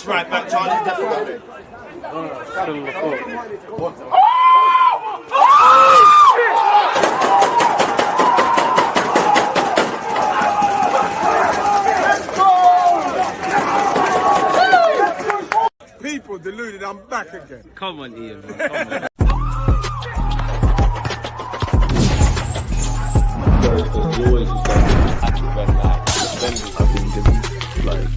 That's right back, Charlie. Definitely. People deluded, I'm back again. Come on, Ian, bro. Come on. You always just have to red light. Defenders have been given, like.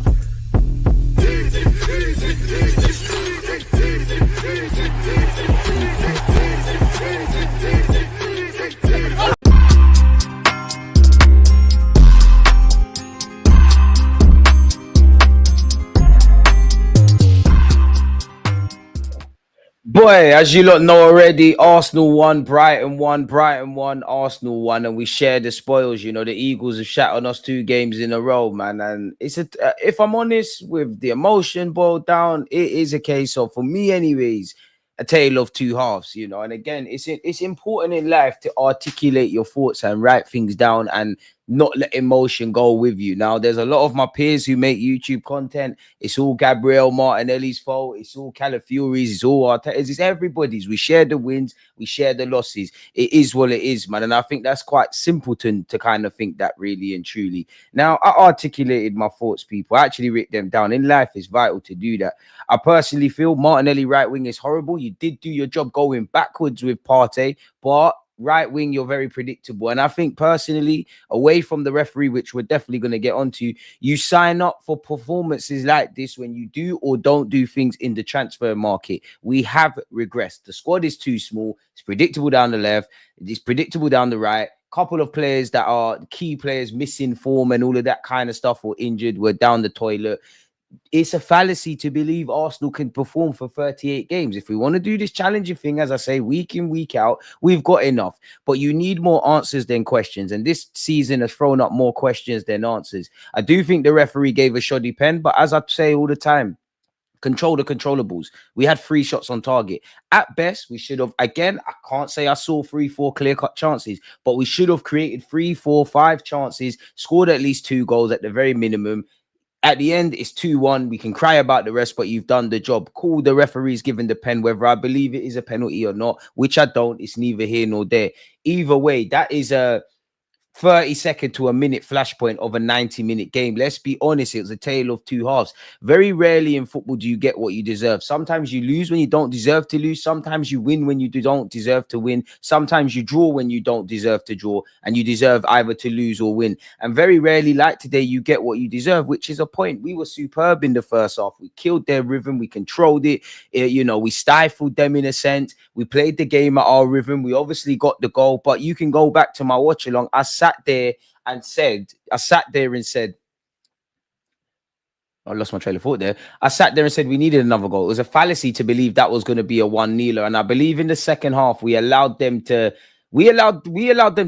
Boy, as you lot know already, Arsenal won, Brighton won, Arsenal won, and we share the spoils. You know, the Eagles have shat on us 2 games in a row, man. And it's if I'm honest, with the emotion boiled down, it is a case of, for me anyways, a tale of 2 halves, you know. And again, it's important in life to articulate your thoughts and write things down and not let emotion go with you. Now, there's a lot of my peers who make YouTube content. It's all Gabriel Martinelli's fault. It's all Calafiori's. It's all Arteta's. It's everybody's. We share the wins. We share the losses. It is what it is, man. And I think that's quite simpleton to kind of think that, really and truly. Now, I articulated my thoughts, people. I actually wrote them down. In life, it's vital to do that. I personally feel Martinelli right wing is horrible. You did do your job going backwards with Partey, but right wing, you're very predictable. And I think personally, away from the referee, which we're definitely going to get onto, you sign up for performances like this when you do or don't do things in the transfer market. We have regressed. The squad is too small. It's predictable down the left. It's predictable down the right. Couple of players that are key players missing form and all of that kind of stuff, or injured, were down the toilet. It's a fallacy to believe Arsenal can perform for 38 games. If we want to do this challenging thing, as I say, week in, week out, we've got enough. But you need more answers than questions. And this season has thrown up more questions than answers. I do think the referee gave a shoddy pen, but as I say all the time, control the controllables. We had 3 shots on target. At best, we should have, again, I can't say I saw 3-4 clear-cut chances, but we should have created 3, 4, 5 chances, scored at least 2 goals at the very minimum. At the end, it's 2-1. We can cry about the rest, but you've done the job. Cool, the referee's given the pen, whether I believe it is a penalty or not, which I don't. It's neither here nor there. Either way, that is a 30-second to a minute flashpoint of a 90-minute game. Let's be honest, it was a tale of 2 halves. Very rarely in football do you get what you deserve. Sometimes you lose when you don't deserve to lose. Sometimes you win when you don't deserve to win. Sometimes you draw when you don't deserve to draw, and you deserve either to lose or win. And very rarely, like today, you get what you deserve, which is a point. We were superb in the first half. We killed their rhythm. We controlled it. You know, we stifled them in a sense. We played the game at our rhythm. We obviously got the goal, but you can go back to my watch along. I sat there and said, I lost my trail of thought there. I sat there and said we needed another goal. It was a fallacy to believe that was going to be a 1-0. And I believe in the second half, we allowed them to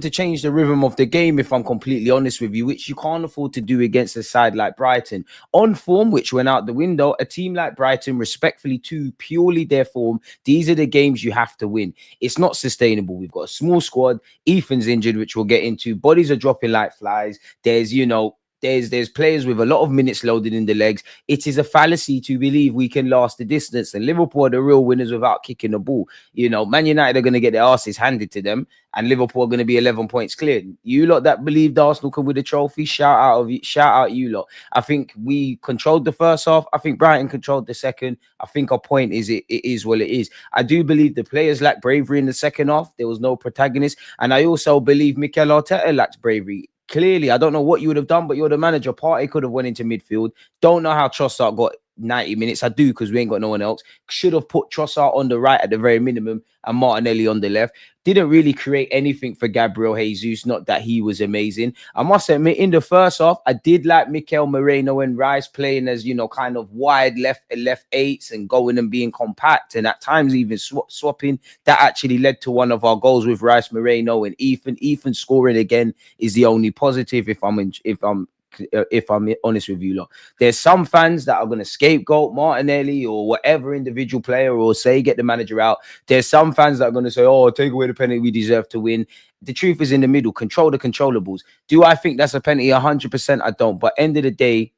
change the rhythm of the game, if I'm completely honest with you, which you can't afford to do against a side like Brighton. On form, which went out the window, a team like Brighton, respectfully to purely their form, these are the games you have to win. It's not sustainable. We've got a small squad. Ethan's injured, which we'll get into. Bodies are dropping like flies. There's, you know, there's players with a lot of minutes loaded in the legs. It is a fallacy to believe we can last the distance, and Liverpool are the real winners without kicking the ball. You know, Man United are going to get their asses handed to them, and Liverpool are going to be 11 points clear. You lot that believed Arsenal could win the trophy, shout out you lot. I think we controlled the first half. I think Brighton controlled the second. I think our point is it is what it is. I do believe the players lacked bravery in the second half. There was no protagonist, and I also believe Mikel Arteta lacked bravery. Clearly, I don't know what you would have done, but you're the manager. Partey could have went into midfield. Don't know how Trossard got 90 minutes. I do, because we ain't got no one else. Should have put Trossard on the right at the very minimum and Martinelli on the left. Didn't really create anything for Gabriel Jesus. Not that he was amazing. I must admit, in the first half, I did like Mikel Moreno and Rice playing as, you know, kind of wide left eights and going and being compact, and at times even swapping. That actually led to one of our goals with Rice, Moreno, and Ethan. Ethan scoring again is the only positive, if I'm honest with you lot. There's some fans that are going to scapegoat Martinelli or whatever individual player, or say get the manager out. There's some fans that are going to say, oh, take away the penalty, we deserve to win. The truth is in the middle. Control the controllables. Do I think that's a penalty? 100% I don't. But end of the day,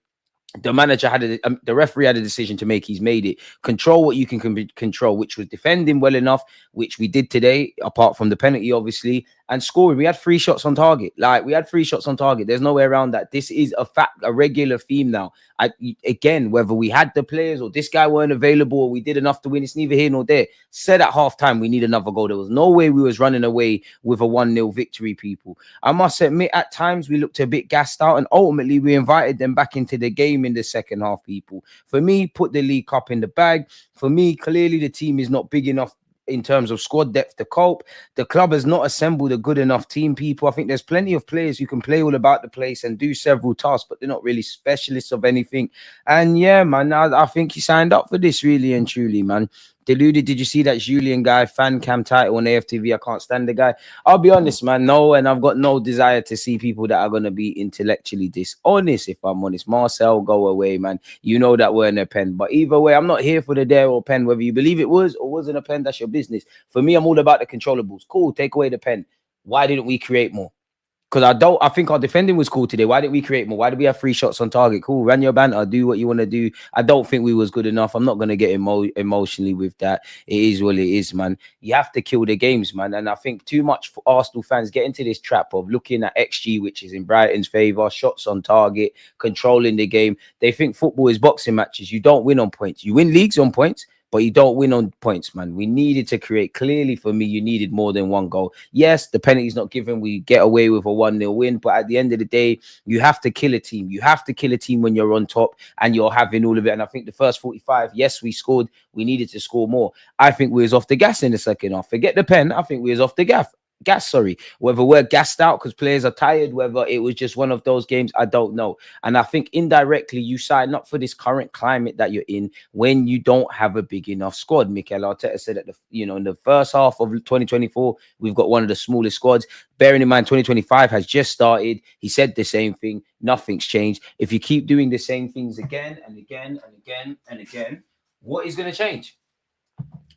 the manager had the referee had a decision to make. He's made it. Control what you can control, which was defending well enough, which we did today, apart from the penalty, obviously, and scoring. We had 3 shots on target. Like, we had 3 shots on target. There's no way around that. This is a fact, a regular theme now. Again, whether we had the players or this guy weren't available or we did enough to win, it's neither here nor there. Said at halftime we need another goal. There was no way we was running away with a 1-0 victory, people. I must admit, at times we looked a bit gassed out, and ultimately we invited them back into the game in the second half, people. For me, put the League Cup in the bag. For me, clearly the team is not big enough in terms of squad depth to cope. The club has not assembled a good enough team, people. I think there's plenty of players who can play all about the place and do several tasks, but they're not really specialists of anything. And yeah, man, I think he signed up for this, really and truly, man. Deluded, did you see that Julian guy, fan cam title on AFTV? I can't stand the guy. I'll be honest, man, no, and I've got no desire to see people that are going to be intellectually dishonest, if I'm honest. Marcel, go away, man. You know that we're in a pen. But either way, I'm not here for the dare or pen. Whether you believe it was or wasn't a pen, that's your business. For me, I'm all about the controllables. Cool, take away the pen. Why didn't we create more? Because I think our defending was cool today. Why didn't we create more? Why did we have 3 shots on target? Cool, run your banter, do what you want to do. I don't think we was good enough. I'm not going to get emotionally with that. It is what it is, man. You have to kill the games, man. And I think too much for Arsenal fans get into this trap of looking at XG, which is in Brighton's favour, shots on target, controlling the game. They think football is boxing matches. You don't win on points. You win leagues on points, but you don't win on points, man. We needed to create. Clearly, for me, you needed more than 1 goal. Yes, the penalty's not given. We get away with a 1-0 win. But at the end of the day, you have to kill a team. You have to kill a team when you're on top and you're having all of it. And I think the first 45, yes, we scored. We needed to score more. I think we was off the gas in the second half. Forget the pen. I think we was off the gas. Whether we're gassed out because players are tired, whether it was just one of those games, I don't know. And I think indirectly you sign up for this current climate that you're in when you don't have a big enough squad. Mikel Arteta said that in the first half of 2024 we've got one of the smallest squads. Bearing in mind 2025 has just started. He said the same thing. Nothing's changed. If you keep doing the same things again and again and again and again, what is going to change?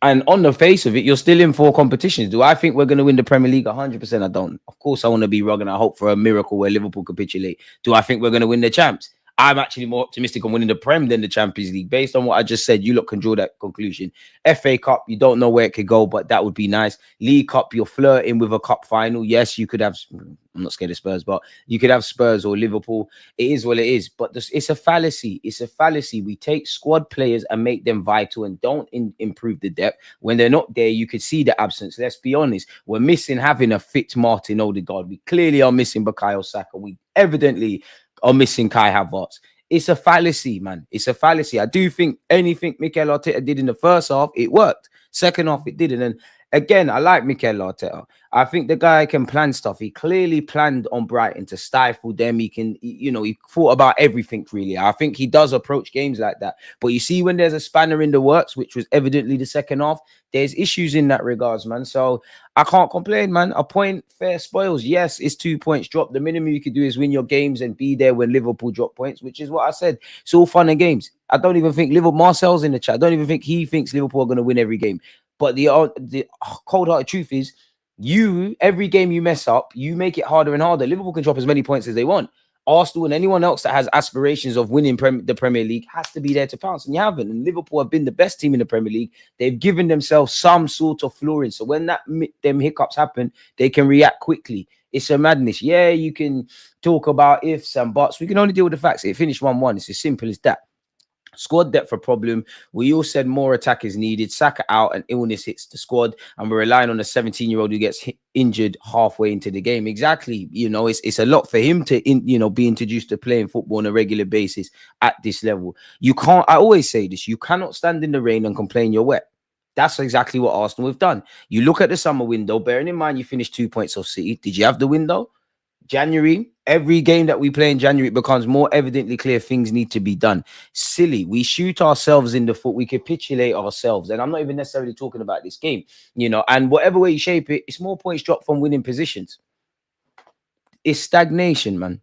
And on the face of it, you're still in 4 competitions. Do I think we're going to win the Premier League? 100% I don't. Of course, I want to be wrong and I hope for a miracle where Liverpool capitulate. Do I think we're going to win the champs? I'm actually more optimistic on winning the Prem than the Champions League. Based on what I just said, you lot can draw that conclusion. FA Cup, you don't know where it could go, but that would be nice. League Cup, you're flirting with a cup final. Yes, you could have, I'm not scared of Spurs, but you could have Spurs or Liverpool. It is what it is. But it's a fallacy. It's a fallacy. We take squad players and make them vital and don't improve the depth. When they're not there, you could see the absence. Let's be honest. We're missing having a fit Martin Odegaard. We clearly are missing Bukayo Saka. We evidently are missing Kai Havertz. It's a fallacy, man. It's a fallacy. I do think anything Mikel Arteta did in the first half, it worked. Second half, it didn't. And again, I like Mikel Arteta. I think the guy can plan stuff. He clearly planned on Brighton to stifle them. He can, he thought about everything, really. I think he does approach games like that. But you see, when there's a spanner in the works, which was evidently the second half, there's issues in that regards, man. So I can't complain, man. A point, fair spoils. Yes, it's 2 points drop. The minimum you could do is win your games and be there when Liverpool drop points, which is what I said. It's all fun and games. I don't even think Marcel's in the chat. I don't even think he thinks Liverpool are going to win every game. But the cold-hearted truth is, every game you mess up, you make it harder and harder. Liverpool can drop as many points as they want. Arsenal and anyone else that has aspirations of winning the Premier League has to be there to pounce, and you haven't. And Liverpool have been the best team in the Premier League. They've given themselves some sort of flooring, so when them hiccups happen, they can react quickly. It's a madness. Yeah, you can talk about ifs and buts. We can only deal with the facts. It finished 1-1. It's as simple as that. Squad depth a problem. We all said more attack is needed. Saka out and illness hits the squad, and we're relying on a 17-year-old who gets injured halfway into the game. Exactly. It's a lot for him to be introduced to playing football on a regular basis at this level. You can't. I always say this. You cannot stand in the rain and complain you're wet. That's exactly what Arsenal have done. You look at the summer window. Bearing in mind you finished 2 points off City. Did you have the window? January, every game that we play in January, it becomes more evidently clear things need to be done. Silly. We shoot ourselves in the foot. We capitulate ourselves. And I'm not even necessarily talking about this game, and whatever way you shape it, it's more points dropped from winning positions. It's stagnation, man.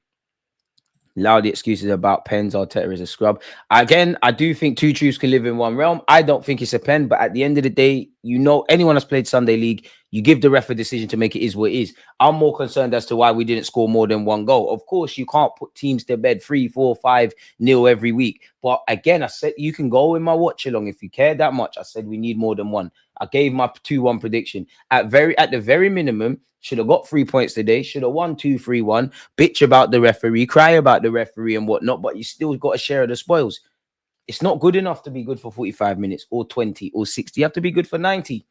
Loud excuses about pens. Arteta is a scrub. Again, I do think two truths can live in one realm. I don't think it's a pen, but at the end of the day, you know, anyone that's played Sunday League, you give the ref a decision to make it is what it is. I'm more concerned as to why we didn't score more than one goal. Of course, you can't put teams to bed 3, 4, 5-0 every week. But again, I said you can go in my watch along if you care that much. I said we need more than one. I gave my 2-1 prediction. At the very minimum, should have got 3 points today. Should have won 2-3-1. Bitch about the referee, cry about the referee and whatnot, but you still got a share of the spoils. It's not good enough to be good for 45 minutes or 20 or 60. You have to be good for 90.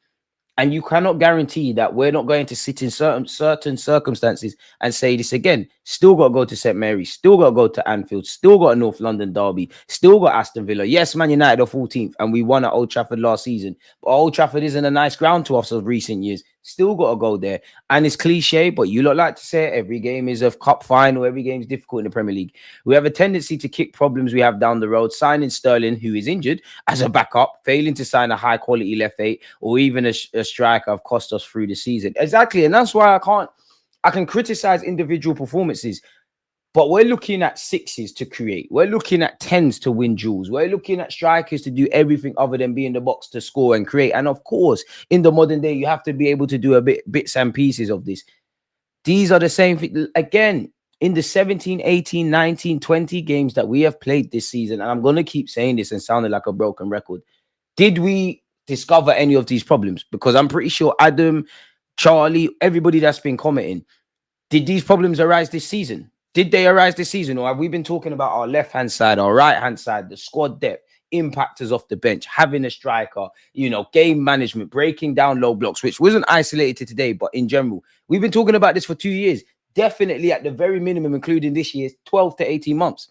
And you cannot guarantee that we're not going to sit in certain circumstances and say this again. Still got to go to St. Mary's. Still got to go to Anfield. Still got a North London derby. Still got Aston Villa. Yes, Man United are 14th and we won at Old Trafford last season. But Old Trafford isn't a nice ground to us of recent years. Still got to go there. And it's cliche, but you look like to say it. Every game is a cup final. Every game is difficult in the Premier League. We have a tendency to kick problems we have down the road. Signing Sterling, who is injured, as a backup, failing to sign a high-quality left eight or even a striker have cost us through the season. Exactly. And that's why I can criticize individual performances. But we're looking at 6s to create. We're looking at 10s to win duels. We're looking at strikers to do everything other than be in the box to score and create. And of course, in the modern day, you have to be able to do bits and pieces of this. These are the same thing. Again, in the 17, 18, 19, 20 games that we have played this season, and I'm going to keep saying this and sounding like a broken record, did we discover any of these problems? Because I'm pretty sure Adam, Charlie, everybody that's been commenting, did these problems arise this season? Did they arise this season? Or have we been talking about our left-hand side, our right-hand side, the squad depth, impactors off the bench, having a striker, game management, breaking down low blocks, which wasn't isolated to today, but in general. We've been talking about this for 2 years. Definitely at the very minimum, including this year, 12 to 18 months.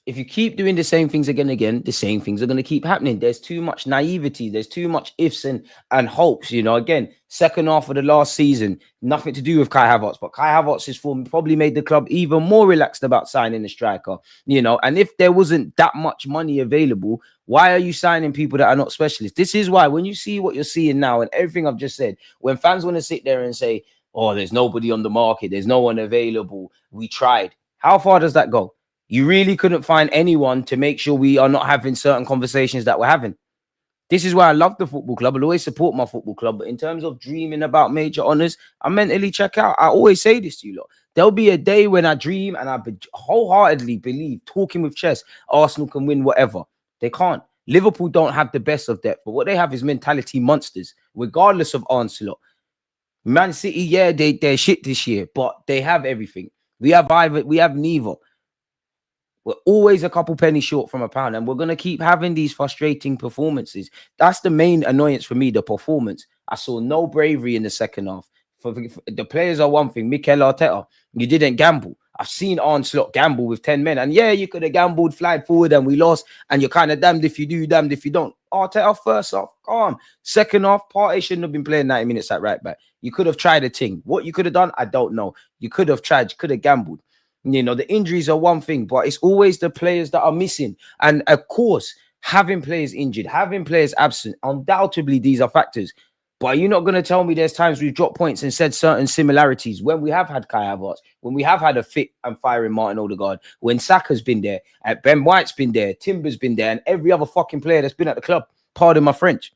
If you keep doing the same things again and again, the same things are going to keep happening. There's too much naivety. There's too much ifs and hopes. Again, second half of the last season, nothing to do with Kai Havertz, but Kai Havertz's form probably made the club even more relaxed about signing a striker. And if there wasn't that much money available, why are you signing people that are not specialists? This is why when you see what you're seeing now and everything I've just said, when fans want to sit there and say, oh, there's nobody on the market, there's no one available, we tried. How far does that go? You really couldn't find anyone to make sure we are not having certain conversations that we're having. This is why I love the football club. I'll always support my football club. But in terms of dreaming about major honours, I mentally check out. I always say this to you lot. There'll be a day when I dream and I wholeheartedly believe, talking with chess, Arsenal can win whatever. They can't. Liverpool don't have the best of depth, but what they have is mentality monsters, regardless of Onslaught. Man City, yeah, they're shit this year, but they have everything. We have neither. We're always a couple pennies short from a pound, and we're going to keep having these frustrating performances. That's the main annoyance for me, the performance. I saw no bravery in the second half. For the players are one thing. Mikel Arteta, you didn't gamble. I've seen Onslaught gamble with 10 men, and yeah, you could have gambled, flied forward, and we lost, and you're kind of damned if you do, damned if you don't. Arteta, first off, calm. Second half, Partey shouldn't have been playing 90 minutes at right back. You could have tried a thing. What you could have done, I don't know. You could have tried, you could have gambled. The injuries are one thing, but it's always the players that are missing. And of course, having players injured, having players absent, undoubtedly these are factors. But you're not going to tell me there's times we've dropped points and said certain similarities when we have had Kai Havertz, when we have had a fit and firing Martin Odegaard, when Saka's been there, Ben White's been there, Timber's been there, and every other fucking player that's been at the club. Pardon my French.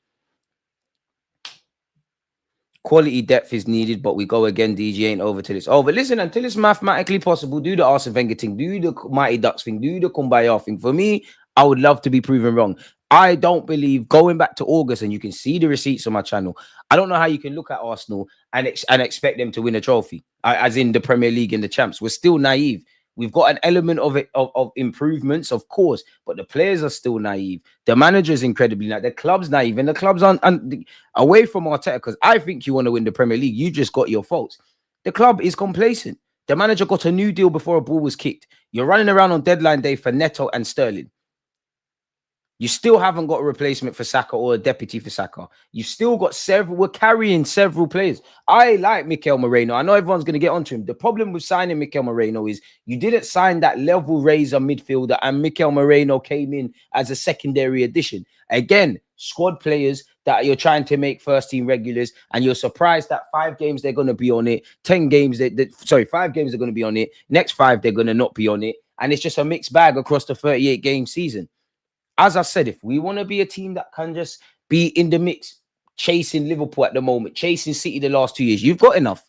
Quality depth is needed, but we go again. DG ain't over till it's over. Listen, until it's mathematically possible, do the Arsene Wenger thing, do the Mighty Ducks thing, do the Kumbaya thing. For me, I would love to be proven wrong. I don't believe, going back to August, and you can see the receipts on my channel, I don't know how you can look at Arsenal and expect them to win a trophy, as in the Premier League and the champs. We're still naive. We've got an element of it of improvements, of course, but the players are still naive. The manager is incredibly naive. The club's naive, and the club's away from Arteta, because I think you want to win the Premier League. You just got your faults. The club is complacent. The manager got a new deal before a ball was kicked. You're running around on deadline day for Neto and Sterling. You still haven't got a replacement for Saka or a deputy for Saka. You've still got several. We're carrying several players. I like Mikel Moreno. I know everyone's going to get onto him. The problem with signing Mikel Moreno is you didn't sign that level raiser midfielder, and Mikel Moreno came in as a secondary addition. Again, squad players that you're trying to make first team regulars, and you're surprised that 5 games they're going to be on it, 10 games, 5 games they're going to be on it, next 5 they're going to not be on it, and it's just a mixed bag across the 38 game season. As I said, if we want to be a team that can just be in the mix, chasing Liverpool at the moment, chasing City the last 2 years, you've got enough.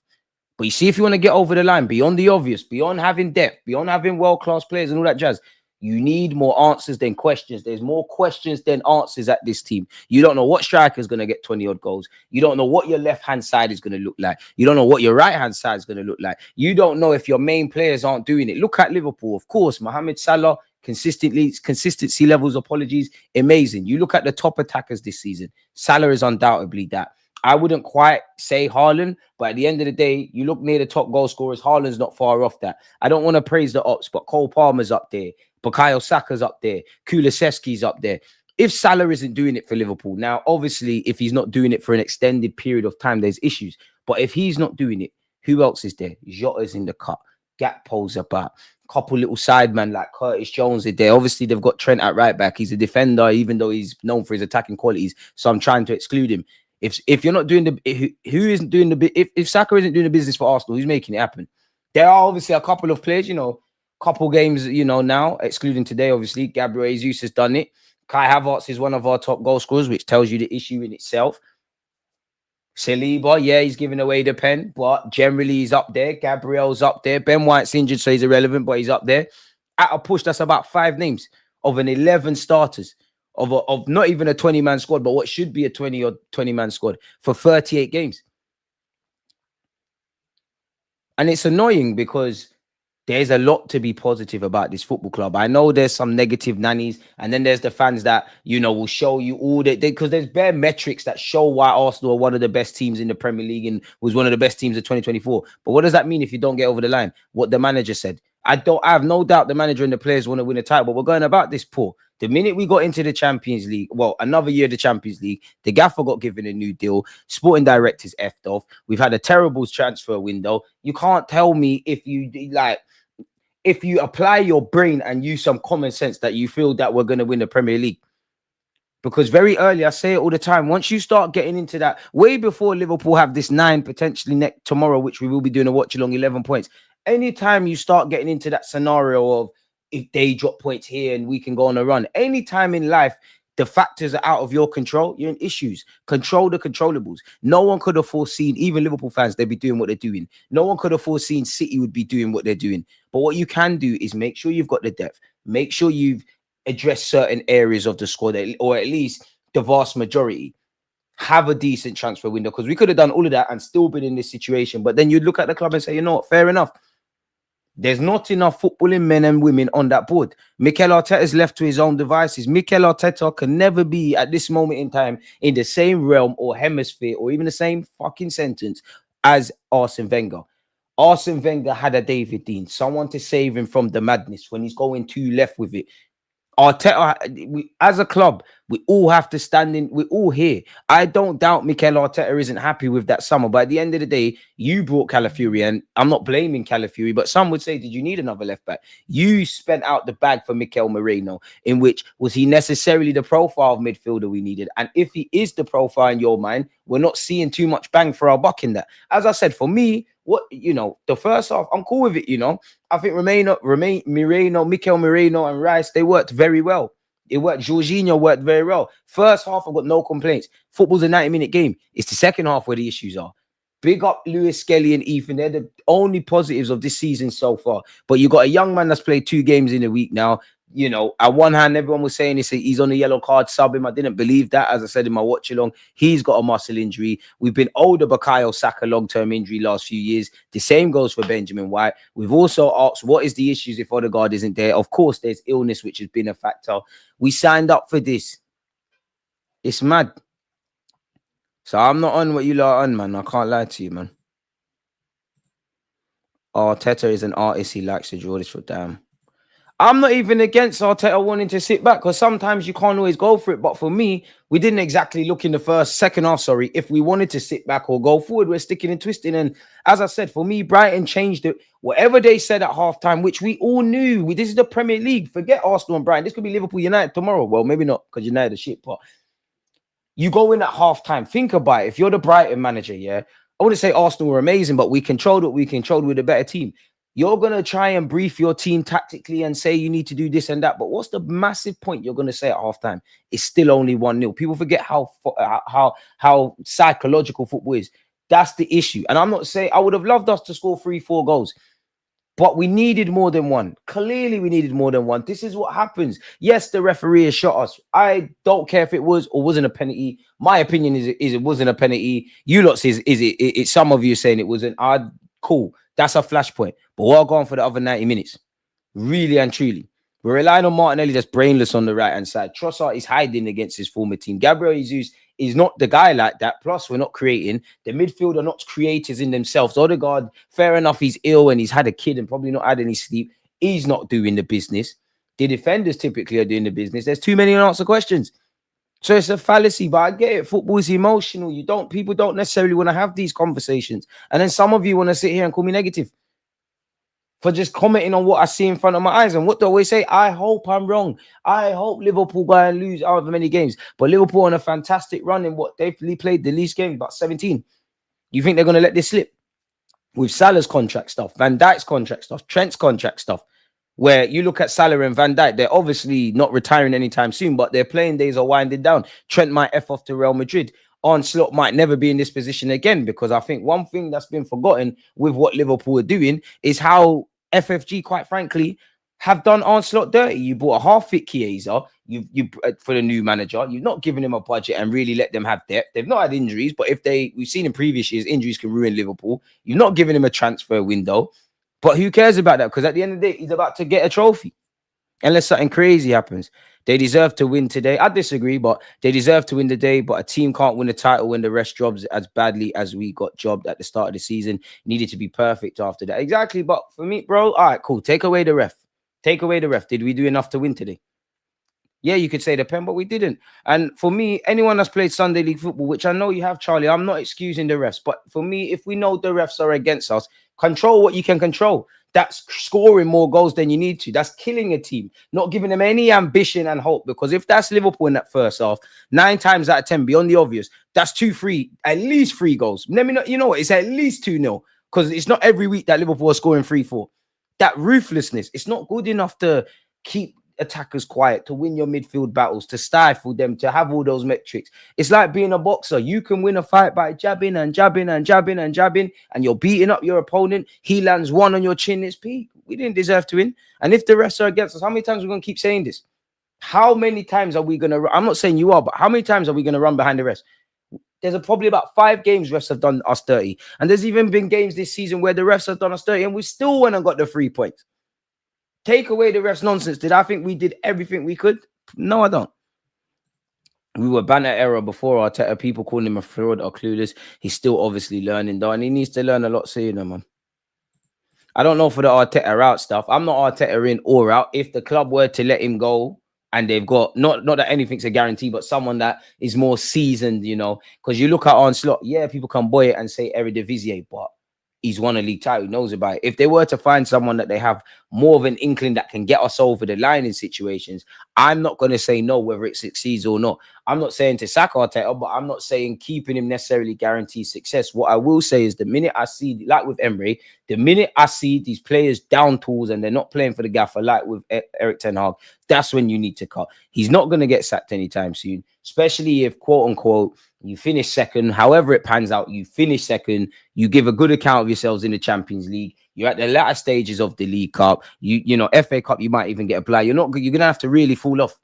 But you see, if you want to get over the line, beyond the obvious, beyond having depth, beyond having world-class players and all that jazz, you need more answers than questions. There's more questions than answers at this team. You don't know what striker is going to get 20-odd goals. You don't know what your left-hand side is going to look like. You don't know what your right-hand side is going to look like. You don't know if your main players aren't doing it. Look at Liverpool. Of course, Mohamed Salah, consistency levels, apologies, amazing. You look at the top attackers this season. Salah is undoubtedly that. I wouldn't quite say Haaland, but at the end of the day, you look near the top goal scorers, Haaland's not far off that. I don't want to praise the ops, but Cole Palmer's up there. Bukayo Saka's up there. Kulusevski's up there. If Salah isn't doing it for Liverpool, now, obviously, if he's not doing it for an extended period of time, there's issues. But if he's not doing it, who else is there? Jota's in the cut. Gakpo's about. Couple little sidemen like Curtis Jones are there. Obviously, they've got Trent at right back. He's a defender, even though he's known for his attacking qualities. So I'm trying to exclude him. If you're not doing who isn't doing the if Saka isn't doing the business for Arsenal, who's making it happen? There are obviously a couple of players, couple games, now, excluding today, obviously. Gabriel Jesus has done it. Kai Havertz is one of our top goal scorers, which tells you the issue in itself. Saliba, yeah, he's giving away the pen, but generally he's up there. Gabriel's up there. Ben White's injured, so he's irrelevant, but he's up there. At a push, that's about 5 names of an 11 starters. Of not even a 20-man squad, but what should be a 20-man squad for 38 games. And it's annoying because there's a lot to be positive about this football club. I know there's some negative nannies, and then there's the fans that, will show you all that, because there's bare metrics that show why Arsenal are one of the best teams in the Premier League and was one of the best teams of 2024. But what does that mean if you don't get over the line? What the manager said. I have no doubt the manager and the players want to win a title, but we're going about this poor. The minute we got into the Champions League, well, another year of the Champions League, the gaffer got given a new deal. Sporting directors effed off. We've had a terrible transfer window. You can't tell me if you apply your brain and use some common sense that you feel that we're going to win the Premier League. Because very early, I say it all the time, once you start getting into that, way before Liverpool have this 9, potentially tomorrow, which we will be doing a watch-along, 11 points. Anytime you start getting into that scenario of if they drop points here and we can go on a run, anytime in life, the factors are out of your control, you're in issues. Control the controllables. No one could have foreseen, even Liverpool fans, they'd be doing what they're doing. No one could have foreseen City would be doing what they're doing. But what you can do is make sure you've got the depth. Make sure you've addressed certain areas of the squad, or at least the vast majority. Have a decent transfer window, because we could have done all of that and still been in this situation. But then you'd look at the club and say, what, fair enough. There's not enough footballing men and women on that board. Mikel Arteta is left to his own devices. Mikel Arteta can never be, at this moment in time, in the same realm or hemisphere or even the same fucking sentence as Arsene Wenger. Arsene Wenger had a David Dean, someone to save him from the madness when he's going too left with it. Arteta, as a club, we all have to stand in. We're all here. I don't doubt Mikel Arteta isn't happy with that summer, but at the end of the day, you brought Calafiori, and I'm not blaming Calafiori, but some would say, did you need another left back? You spent out the bag for Mikel Merino, in which was he necessarily the profile of midfielder we needed? And if he is the profile in your mind, we're not seeing too much bang for our buck in that. As I said, for me, the first half, I'm cool with it, I think Moreno, Mikel Merino and Rice, they worked very well. It worked. Jorginho worked very well. First half, I've got no complaints. Football's a 90-minute game. It's the second half where the issues are. Big up Lewis Skelly and Ethan. They're the only positives of this season so far. But you got a young man that's played 2 games in a week now. At one hand, everyone was saying he's on a yellow card, sub him. I didn't believe that. As I said in my watch along, he's got a muscle injury. We've been older Bukayo Saka long-term injury last few years. The same goes for Benjamin White. We've also asked, what is the issues if Odegaard isn't there? Of course, there's illness, which has been a factor. We signed up for this. It's mad. So I'm not on what you lot are on, man. I can't lie to you, man. Arteta is an artist. He likes to draw this for damn. I'm not even against Arteta wanting to sit back, because sometimes you can't always go for it. But for me, we didn't exactly look in the second half, if we wanted to sit back or go forward. We're sticking and twisting. And as I said, for me, Brighton changed it. Whatever they said at halftime, which we all knew, this is the Premier League. Forget Arsenal and Brighton. This could be Liverpool United tomorrow. Well, maybe not, because United are shit, but You go in at halftime. Think about it. If you're the Brighton manager, yeah, I wouldn't say Arsenal were amazing, but we controlled what we controlled with a better team. You're going to try and brief your team tactically and say you need to do this and that. But what's the massive point you're going to say at halftime? It's still only 1-0. People forget how psychological football is. That's the issue. And I'm not saying I would have loved us to score 3-4 goals. But we needed more than one. Clearly, we needed more than one. This is what happens. Yes, the referee has shot us. I don't care if it was or wasn't a penalty. My opinion is it wasn't a penalty. You lot says is it? Some of you saying it wasn't. Cool. That's a flashpoint. But we're going for the other 90 minutes. Really and truly. We're relying on Martinelli that's brainless on the right-hand side. Trossard is hiding against his former team. Gabriel Jesus is not the guy like that. Plus, we're not creating. The midfield are not creators in themselves. Odegaard, fair enough, he's ill and he's had a kid and probably not had any sleep. He's not doing the business. The defenders typically are doing the business. There's too many unanswered questions. So it's a fallacy, but I get it. Football is emotional. People don't necessarily want to have these conversations. And then some of you want to sit here and call me negative for just commenting on what I see in front of my eyes. And what do I always say? I hope I'm wrong. I hope Liverpool go and lose however many games. But Liverpool on a fantastic run in what they've played the least game, about 17. You think they're going to let this slip? With Salah's contract stuff, Van Dijk's contract stuff, Trent's contract stuff, where you look at Salah and Van Dijk, they're obviously not retiring anytime soon, but their playing days are winding down. Trent might F off to Real Madrid. Arne Slot might never be in this position again, because I think one thing that's been forgotten with what Liverpool are doing is how FFG, quite frankly, have done Arne Slot dirty. You bought a half-fit Chiesa you for the new manager. You've not given him a budget and really let them have depth. They've not had injuries, but we've seen in previous years, injuries can ruin Liverpool. You've not given him a transfer window. But who cares about that? Because at the end of the day, he's about to get a trophy. Unless something crazy happens. They deserve to win today. I disagree, but they deserve to win today. But a team can't win a title when the rest jobs as badly as we got jobbed at the start of the season. Needed to be perfect after that. Exactly. But for me, bro, all right, cool. Take away the ref. Take away the ref. Did we do enough to win today? Yeah, you could say the pen, but we didn't. And for me, anyone that's played Sunday League football, which I know you have, Charlie, I'm not excusing the refs. But for me, if we know the refs are against us, control what you can control. That's scoring more goals than you need to. That's killing a team, not giving them any ambition and hope. Because if that's Liverpool in that first half, 9 times out of 10, beyond the obvious, that's 2-3, at least 3 goals. Let me know, you know what? It's at least 2-0, because it's not every week that Liverpool are scoring 3-4. That ruthlessness, it's not good enough to keep attackers quiet, to win your midfield battles, to stifle them, to have all those metrics. It's like being a boxer. You can win a fight by jabbing and jabbing and jabbing and jabbing, and you're beating up your opponent. He lands one on your chin. It's peak. We didn't deserve to win. And if the refs are against us, how many times are we going to keep saying this? How many times are we going to... I'm not saying you are, but how many times are we going to run behind the refs? There's probably about 5 games refs have done us dirty. And there's even been games this season where the refs have done us dirty and we still went and got the 3 points. Take away the refs nonsense. Did I think we did everything we could? No, I don't. We were banner era before Arteta. People calling him a fraud or clueless. He's still obviously learning, though, and he needs to learn a lot sooner, man. I don't know for the Arteta out stuff. I'm not Arteta in or out. If the club were to let him go and they've got, not that anything's a guarantee, but someone that is more seasoned, you know, because you look at Arne Slot, yeah, people can boy it and say Eredivisie, but he's won a league title, he knows about it. If they were to find someone that they have more of an inkling that can get us over the line in situations, I'm not going to say no, whether it succeeds or not. I'm not saying to sack Arteta, but I'm not saying keeping him necessarily guarantees success. What I will say is the minute I see, like with Emery, the minute I see these players down tools and they're not playing for the gaffer, like with Eric Ten Hag, that's when you need to cut. He's not going to get sacked anytime soon, especially if, quote unquote, you finish second, however it pans out, you finish second, you give a good account of yourselves in the Champions League, you're at the latter stages of the League Cup, you know, FA Cup, you might even get a bye. You're gonna have to really fall off.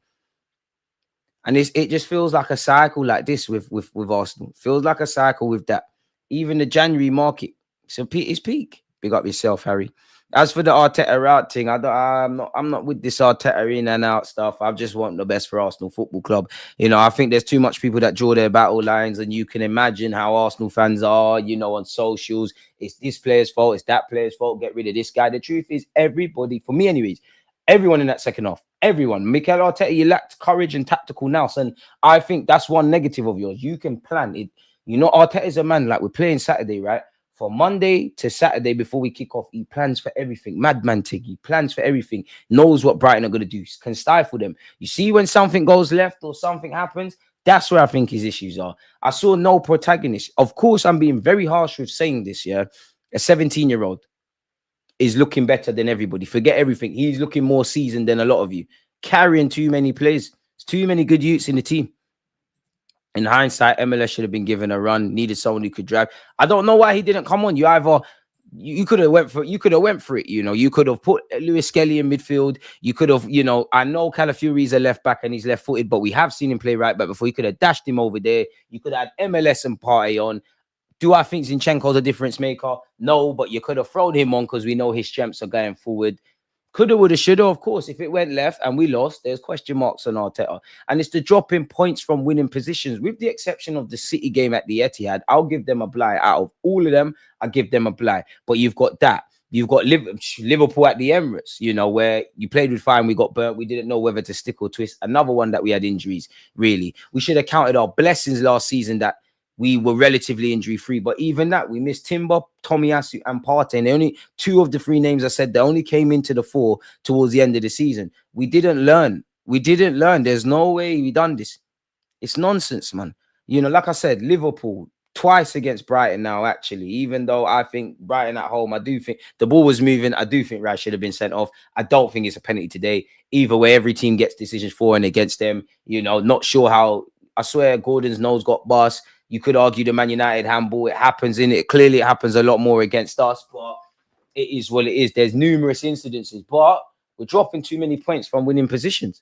And it just feels like a cycle like this with Arsenal. It feels like a cycle with that. Even the January market, it's peak. Big up yourself, Harry. As for the Arteta out thing, I'm not with this Arteta in and out stuff. I just want the best for Arsenal Football Club. You know, I think there's too much people that draw their battle lines, and you can imagine how Arsenal fans are, you know, on socials. It's this player's fault, it's that player's fault, get rid of this guy. The truth is, everybody, for me anyways, everyone in that second half, everyone. Mikel Arteta, you lacked courage and tactical nous, and I think that's one negative of yours. You can plan it. You know, Arteta is a man, like we're playing Saturday, right? For Monday to Saturday before we kick off, he plans for everything. Madman Tig, he plans for everything. Knows what Brighton are going to do. Can stifle them. You see when something goes left or something happens, That's where I think his issues are. I saw no protagonist. Of course, I'm being very harsh with saying this, yeah. A 17-year-old is looking better than everybody. Forget everything. He's looking more seasoned than a lot of you. Carrying too many players. It's too many good youths in the team. In hindsight, MLS should have been given a run. Needed someone who could drive. I don't know why he didn't come on. You could have went for it. You know, you could have put Lewis Skelly in midfield. You could have, you know, I know Calafiori's a left back and he's left footed, but we have seen him play right back before. You could have dashed him over there. You could have had MLS and Partey on. Do I think Zinchenko's a difference maker? No, but you could have thrown him on because we know his strengths are going forward. Coulda, woulda, shoulda, of course. If it went left and we lost, there's question marks on Arteta. And it's the drop in points from winning positions. With the exception of the City game at the Etihad, I'll give them a blight. Out of all of them, I give them a blight. But you've got that. You've got Liverpool at the Emirates, you know, where you played with fire and we got burnt. We didn't know whether to stick or twist. Another one that we had injuries, really. We should have counted our blessings last season that we were relatively injury-free. But even that, we missed Timber, Tomiyasu, and Partey. And only two of the three names I said, they only came into the fore towards the end of the season. We didn't learn. There's no way we done this. It's nonsense, man. You know, like I said, Liverpool, twice against Brighton now, actually. Even though I think Brighton at home, I do think the ball was moving. I do think Rice should have been sent off. I don't think it's a penalty today. Either way, every team gets decisions for and against them. You know, not sure how. I swear Gordon's nose got bust. You could argue the Man United handball. It happens in it. Clearly, it happens a lot more against us, but it is what it is. There's numerous incidences, but we're dropping too many points from winning positions.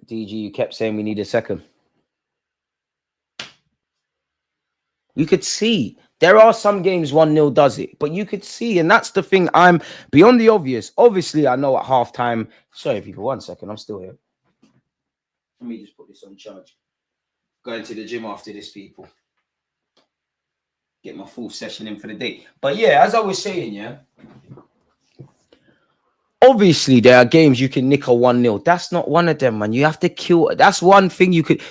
DG, you kept saying we need a second. You could see there are some games 1-0 does it, but you could see, and that's the thing. I'm beyond the obvious. Obviously, I know at halftime. Sorry, people, 1 second. I'm still here. Let me just put this on charge. Going to the gym after this, people. Get my full session in for the day. But yeah, as I was saying, yeah. Obviously, there are games you can nick a 1-0. That's not one of them, man. You have to kill. That's one thing you could.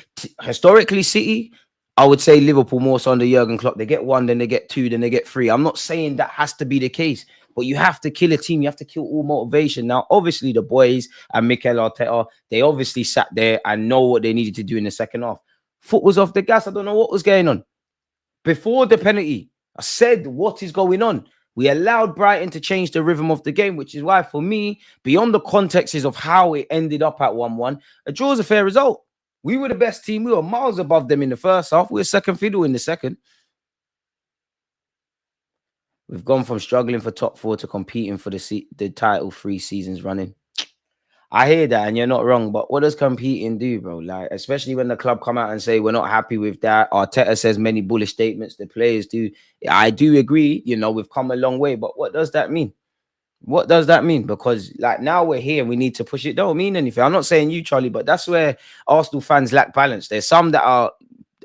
Historically, City, I would say Liverpool more so under Jurgen Klopp. They get 1, then they get 2, then they get 3. I'm not saying that has to be the case. But you have to kill a team. You have to kill all motivation. Now, obviously, the boys and Mikel Arteta, they obviously sat there and know what they needed to do in the second half. Foot was off the gas. I don't know what was going on. Before the penalty, I said, what is going on? We allowed Brighton to change the rhythm of the game, which is why, for me, beyond the context of how it ended up at 1-1, a draw is a fair result. We were the best team. We were miles above them in the first half. We were second fiddle in the second. We've gone from struggling for top 4 to competing for the title 3 seasons running. I hear that, and you're not wrong, but what does competing do, bro? Like, especially when the club come out and say we're not happy with that. Arteta says many bullish statements. The players do. I do agree. You know, we've come a long way, but what does that mean? What does that mean? Because like now we're here and we need to push it. Don't mean anything. I'm not saying you, Charlie, but that's where Arsenal fans lack balance. There's some that are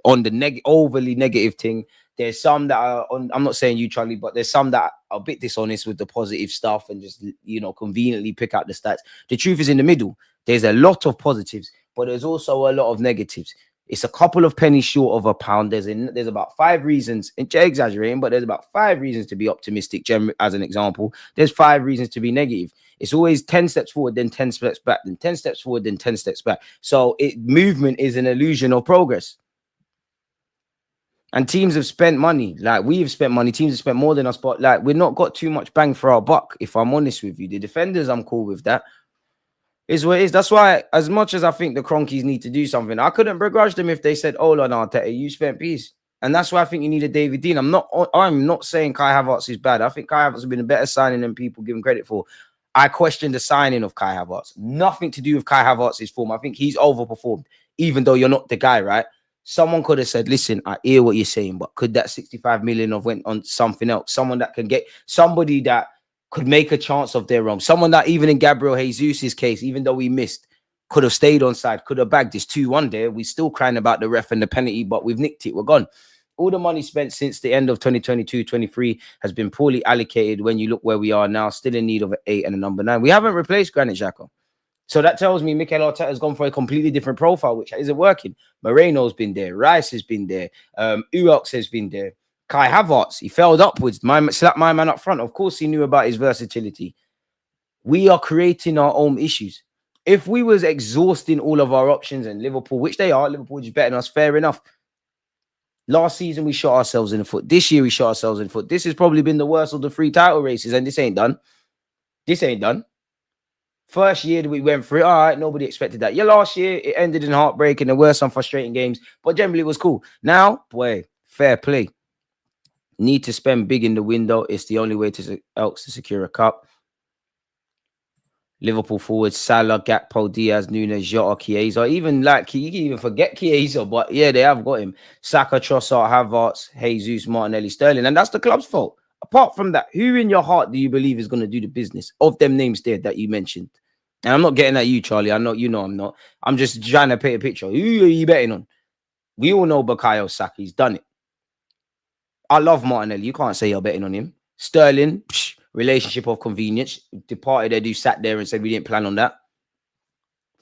on the overly negative thing. There's some that are on, I'm not saying you, Charlie, but there's some that are a bit dishonest with the positive stuff and just, you know, conveniently pick out the stats. The truth is in the middle. There's a lot of positives, but there's also a lot of negatives. It's a couple of pennies short of a pound. There's about 5 reasons, and exaggerating, but there's about 5 reasons to be optimistic, as an example. There's 5 reasons to be negative. It's always 10 steps forward, then 10 steps back, then 10 steps forward, then 10 steps back. So movement is an illusion of progress. And teams have spent money. Like, we've spent money. Teams have spent more than us. But, like, we've not got too much bang for our buck, if I'm honest with you. The defenders, I'm cool with that. Is what it is. That's why, as much as I think the Cronkies need to do something, I couldn't begrudge them if they said, "Oh, on Arteta, you spent peace." And that's why I think you need a David Dean. I'm not saying Kai Havertz is bad. I think Kai Havertz has been a better signing than people give him credit for. I question the signing of Kai Havertz. Nothing to do with Kai Havertz's form. I think he's overperformed, even though you're not the guy, right? Someone could have said, listen, I hear what you're saying, but could that 65 million have went on something else? Someone that can get somebody that could make a chance of their own. Someone that even in Gabriel Jesus' case, even though we missed, could have stayed on side, could have bagged this 2-1 there. We're still crying about the ref and the penalty, but we've nicked it. We're gone. All the money spent since the end of 2022-23 has been poorly allocated when you look where we are now, still in need of an 8 and a number 9. We haven't replaced Granit Xhaka. So that tells me Mikel Arteta has gone for a completely different profile, which isn't working. Moreno's been there. Rice has been there. Uox has been there. Kai Havertz, he failed upwards. Slapped my man up front. Of course, he knew about his versatility. We are creating our own issues. If we was exhausting all of our options and Liverpool, which they are, Liverpool is better than us, fair enough. Last season, we shot ourselves in the foot. This year, we shot ourselves in the foot. This has probably been the worst of the 3 title races, and this ain't done. This ain't done. First year that we went through it, all right, nobody expected that. Yeah, last year, it ended in heartbreak, and there were some frustrating games, but generally, it was cool. Now, boy, fair play. Need to spend big in the window. It's the only way else to secure a cup. Liverpool forwards, Salah, Gakpo, Diaz, Nunes, Jota, Chiesa. Even like, you can even forget Chiesa, but yeah, they have got him. Saka, Trossard, Havertz, Jesus, Martinelli, Sterling. And that's the club's fault. Apart from that, who in your heart do you believe is going to do the business of them names there that you mentioned? And I'm not getting at you, Charlie. I know you know I'm not. I'm just trying to paint a picture. Who are you betting on? We all know Bukayo Saka. He's done it. I love Martinelli. You can't say you're betting on him. Sterling, relationship of convenience. Departed Edu sat there and said we didn't plan on that.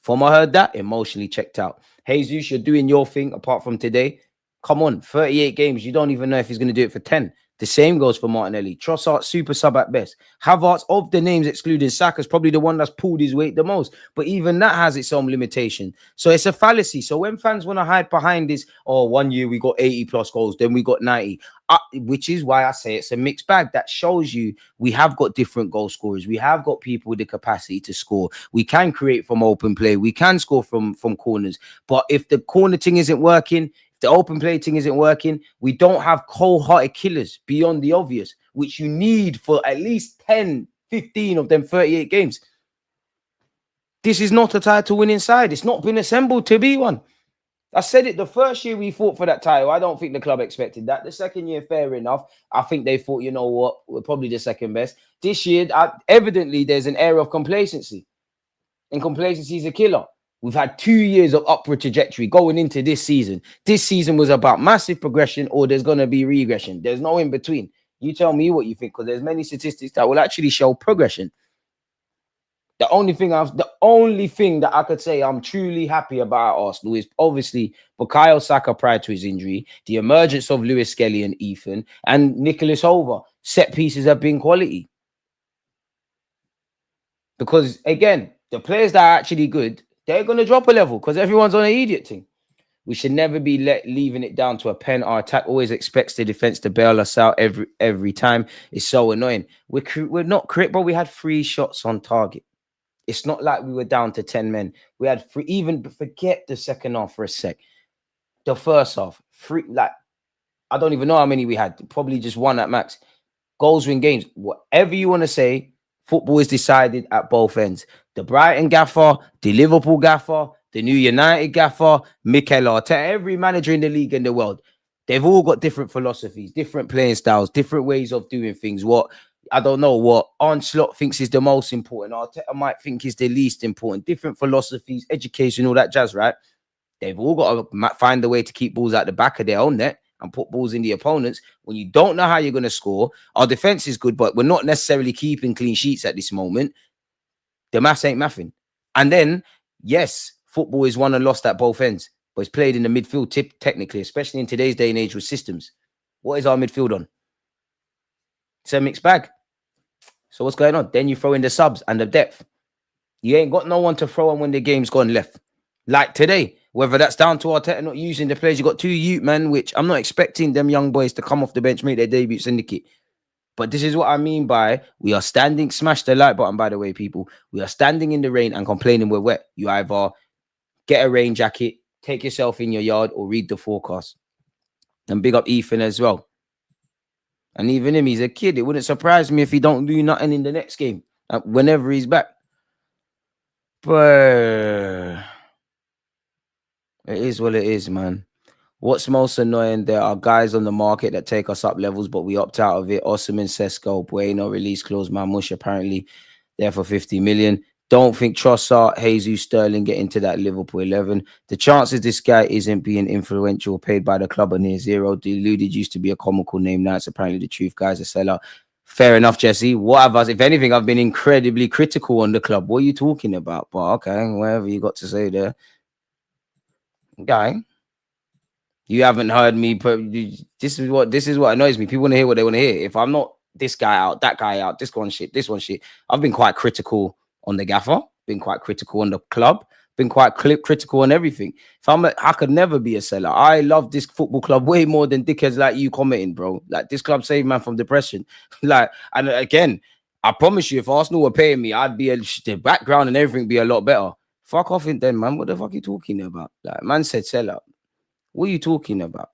From I heard that, emotionally checked out. Jesus, you're doing your thing apart from today. Come on, 38 games. You don't even know if he's going to do it for 10. The same goes for Martinelli. Trossard, super sub at best. Havertz, of the names excluding Saka, is probably the one that's pulled his weight the most. But even that has its own limitation. So it's a fallacy. So when fans want to hide behind this, oh, 1 year we got 80 plus goals, then we got 90. Which is why I say it's a mixed bag. That shows you we have got different goal scorers. We have got people with the capacity to score. We can create from open play. We can score from corners. But if the corner thing isn't working, the open play thing isn't working, we don't have cold-hearted killers beyond the obvious, which you need for at least 10, 15 of them 38 games. This is not a title-winning side. It's not been assembled to be one. I said it the first year we fought for that title. I don't think the club expected that. The second year, fair enough. I think they thought, you know what, we're probably the second best. This year, evidently, there's an air of complacency. And complacency is a killer. We've had 2 years of upward trajectory going into this season. This season was about massive progression or there's going to be regression. There's no in between. You tell me what you think, because there's many statistics that will actually show progression. The only thing that I could say I'm truly happy about Arsenal is obviously Bukayo Saka prior to his injury, the emergence of Lewis Skelly and Ethan, and Nicholas Over. Set pieces have been quality. Because again, the players that are actually good, they're going to drop a level because everyone's on an idiot thing. We should never be leaving it down to a pen. Our attack always expects the defense to bail us out every time. It's so annoying. We're not correct, but we had 3 shots on target. It's not like we were down to 10 men. We had 3. Even forget the second half for a sec. The first half, 3. Like, I don't even know how many we had. Probably just 1 at max. Goals win games. Whatever you want to say, football is decided at both ends. The Brighton gaffer, the Liverpool gaffer, the new United gaffer, Mikel Arteta, every manager in the league and the world, they've all got different philosophies, different playing styles, different ways of doing things. What Arne Slot thinks is the most important. Arteta might think is the least important. Different philosophies, education, all that jazz, right? They've all got to find a way to keep balls at the back of their own net and put balls in the opponents. When you don't know how you're going to score, our defense is good, but we're not necessarily keeping clean sheets at this moment. The maths ain't mathing. And then, yes, football is won and lost at both ends, but it's played in the midfield technically, especially in today's day and age with systems. What is our midfield on? It's a mixed bag. So what's going on? Then you throw in the subs and the depth. You ain't got no one to throw on when the game's gone left. Like today, whether that's down to Arteta not using the players. You got 2 youth men, which I'm not expecting them young boys to come off the bench, make their debuts in the kit. But this is what I mean by we are standing, smash the like button, by the way, people. We are standing in the rain and complaining we're wet. You either get a rain jacket, take yourself in your yard, or read the forecast. And big up Ethan as well. And even him, he's a kid. It wouldn't surprise me if he don't do nothing in the next game, whenever he's back. But it is what it is, man. What's most annoying, there are guys on the market that take us up levels, but we opt out of it. Osimhen, Sesko, Bueno, release clause, Mamush, apparently there for 50 million. Don't think Trossard, Jesus, Sterling get into that Liverpool 11. The chances this guy isn't being influential, paid by the club, are near zero. Deluded used to be a comical name. Now it's apparently the truth. Guys, a sellout. Fair enough, Jesse. What have us? If anything, I've been incredibly critical on the club. What are you talking about? But okay, whatever you got to say there. Guy. You haven't heard me, but this is what annoys me. People want to hear what they want to hear. If I'm not this guy out, that guy out, this one shit, I've been quite critical on the gaffer. been quite critical on the club, been quite critical on everything. I could never be a seller. I love this football club way more than dickheads like you commenting, bro. Like, this club saved man from depression. Like, and again, I promise you, if Arsenal were paying me, I'd be the background and everything be a lot better. Fuck off it then, man. What the fuck are you talking about? Like, man said sell out. What are you talking about?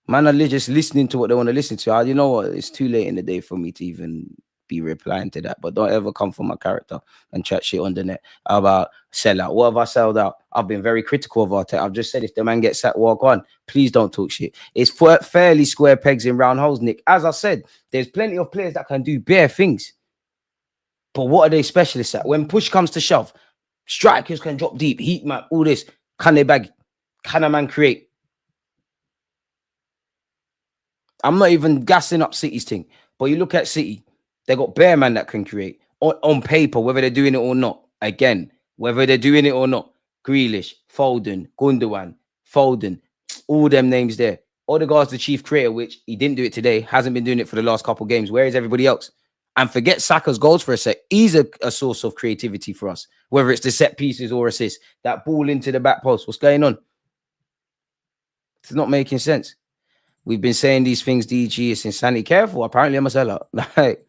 Man are just listening to what they want to listen to. You know what? It's too late in the day for me to even be replying to that. But don't ever come for my character and chat shit on the net about sell out. What have I sold out? I've been very critical of Arteta. I've just said if the man gets sacked, walk on. Please don't talk shit. It's fairly square pegs in round holes, Nick. As I said, there's plenty of players that can do bare things. But what are they specialists at? When push comes to shove, strikers can drop deep, heat map, all this. Can they bag? Can a man create? I'm not even gassing up City's thing. But you look at City, they got bare man that can create. On paper, whether they're doing it or not. Again, whether they're doing it or not. Grealish, Foden, Gundogan, Foden, all them names there. Odegaard's the chief creator, which he didn't do it today. Hasn't been doing it for the last couple of games. Where is everybody else? And forget Saka's goals for a sec. He's a source of creativity for us. Whether it's the set pieces or assists. That ball into the back post. What's going on? It's not making sense. We've been saying these things, DG. It's insanity. Careful. Apparently, I'm a seller. Like,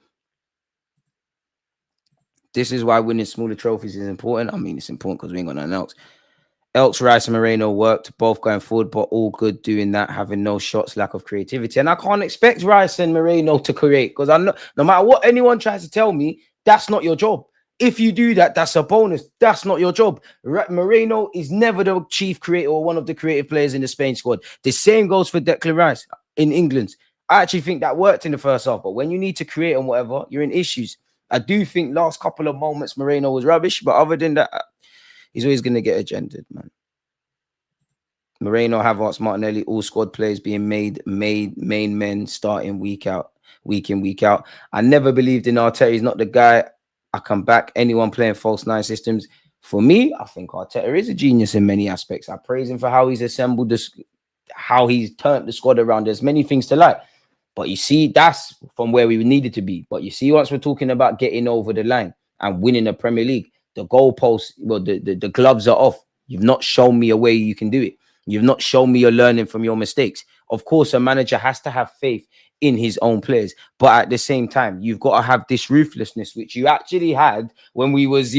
this is why winning smaller trophies is important. I mean, it's important because we ain't got nothing else. Elks, Rice, and Moreno worked, both going forward, but all good doing that, having no shots, lack of creativity. And I can't expect Rice and Moreno to create because I know no matter what anyone tries to tell me, that's not your job. If you do that, that's a bonus. That's not your job. Moreno is never the chief creator or one of the creative players in the Spain squad. The same goes for Declan Rice in England. I actually think that worked in the first half, but when you need to create and whatever, you're in issues. I do think last couple of moments Moreno was rubbish, but other than that, he's always going to get agendaed, man. Moreno, Havertz, Martinelli, all squad players being made main men starting week in, week out. I never believed in Arteta. He's not the guy. I come back anyone playing false nine systems. For me, I think Arteta is a genius in many aspects. I praise him for how he's assembled this, how he's turned the squad around. There's many things to like. But you see, that's from where we needed to be. But you see, once we're talking about getting over the line and winning the Premier League, the goalposts, well, the gloves are off. You've not shown me a way you can do it. You've not shown me you're learning from your mistakes. Of course, a manager has to have faith in his own players. But at the same time, you've got to have this ruthlessness, which you actually had when we was,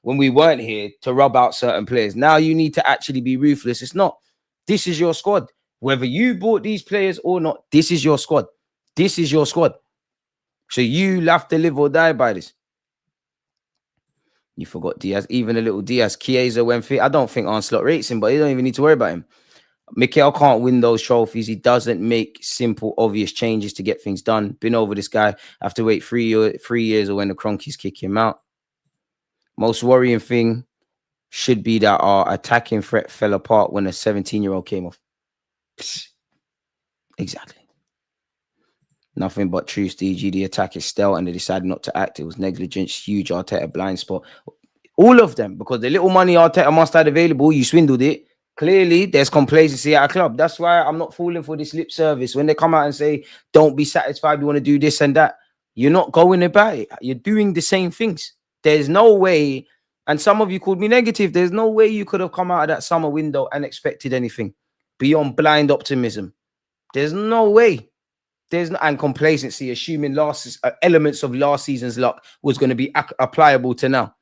when we weren't here to rub out certain players. Now you need to actually be ruthless. It's not. This is your squad. Whether you bought these players or not, this is your squad. This is your squad. So you have to live or die by this. You forgot Diaz, even a little Diaz. Chiesa went fit. I don't think Onslaught rates him, but you don't even need to worry about him. Mikel can't win those trophies. He doesn't make simple, obvious changes to get things done. Been over this guy. Have to wait 3 years or when the Cronkies kick him out. Most worrying thing should be that our attacking threat fell apart when a 17-year-old came off. Exactly. Nothing but truth, DG. The attack is stale and they decided not to act. It was negligence, huge Arteta blind spot. All of them, because the little money Arteta must have available, you swindled it. Clearly, there's complacency at a club. That's why I'm not falling for this lip service. When they come out and say, don't be satisfied, we want to do this and that. You're not going about it. You're doing the same things. There's no way, and some of you called me negative, there's no way you could have come out of that summer window and expected anything beyond blind optimism. There's no way. There's no, and complacency, assuming elements of last season's luck was going to be applicable to now.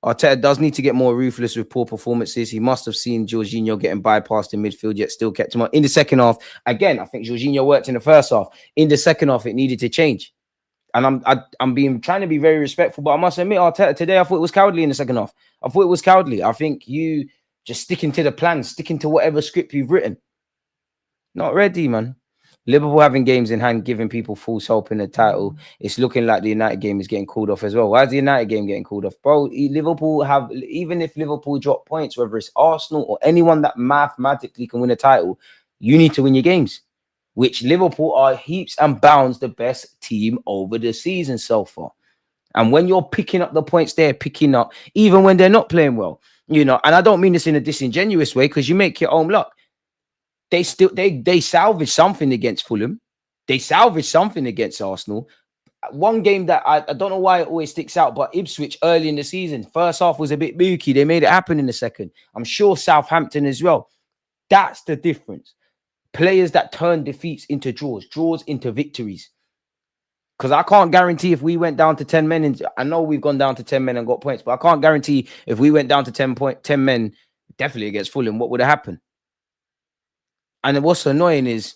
Arteta does need to get more ruthless with poor performances. He must have seen Jorginho getting bypassed in midfield, yet still kept him on. In the second half, again, I think Jorginho worked in the first half. In the second half, it needed to change. And I'm trying to be very respectful, but I must admit, Arteta today, I thought it was cowardly in the second half. I thought it was cowardly. I think you just sticking to the plan, sticking to whatever script you've written. Not ready, man. Liverpool having games in hand, giving people false hope in the title. It's looking like the United game is getting called off as well. Why is the United game getting called off? Bro, Liverpool have, even if Liverpool drop points, whether it's Arsenal or anyone that mathematically can win a title, you need to win your games, which Liverpool are heaps and bounds the best team over the season so far. And when you're picking up the points they're picking up, even when they're not playing well, and I don't mean this in a disingenuous way because you make your own luck. They salvaged something against Fulham. They salvaged something against Arsenal. one game that I don't know why it always sticks out, but Ipswich early in the season, first half was a bit booky. They made it happen in the second. I'm sure Southampton as well. That's the difference. Players that turn defeats into draws into victories. Because I can't guarantee if we went down to 10 men, I know we've gone down to 10 men and got points, but I can't guarantee if we went down to 10 men, definitely against Fulham, what would have happened? And what's annoying is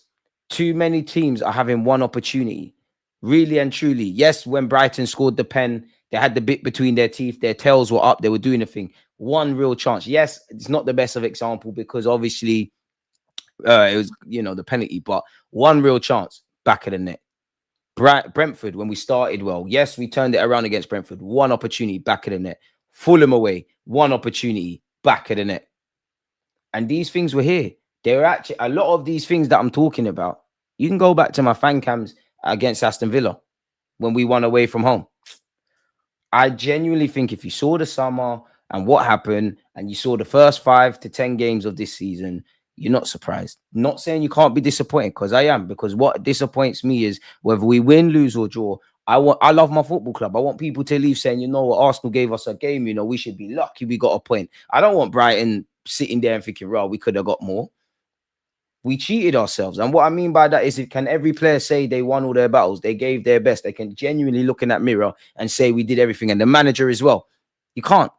too many teams are having one opportunity. Really and truly. Yes, when Brighton scored the pen, they had the bit between their teeth, their tails were up, they were doing a thing. One real chance. Yes, it's not the best of example because obviously it was, the penalty, but one real chance, back of the net. Brentford, when we started well, yes, we turned it around against Brentford. One opportunity, back of the net. Fulham away, one opportunity, back of the net. And these things were here. There were actually a lot of these things that I'm talking about. You can go back to my fan cams against Aston Villa when we won away from home. I genuinely think if you saw the summer and what happened and you saw the first 5 to 10 games of this season, you're not surprised. Not saying you can't be disappointed, because I am, because what disappoints me is whether we win, lose or draw, I love my football club. I want people to leave saying, you know what, Arsenal gave us a game, we should be lucky we got a point. I don't want Brighton sitting there and thinking, well, we could have got more. We cheated ourselves. And what I mean by that is, can every player say they won all their battles? They gave their best. They can genuinely look in that mirror and say we did everything. And the manager as well. You can't.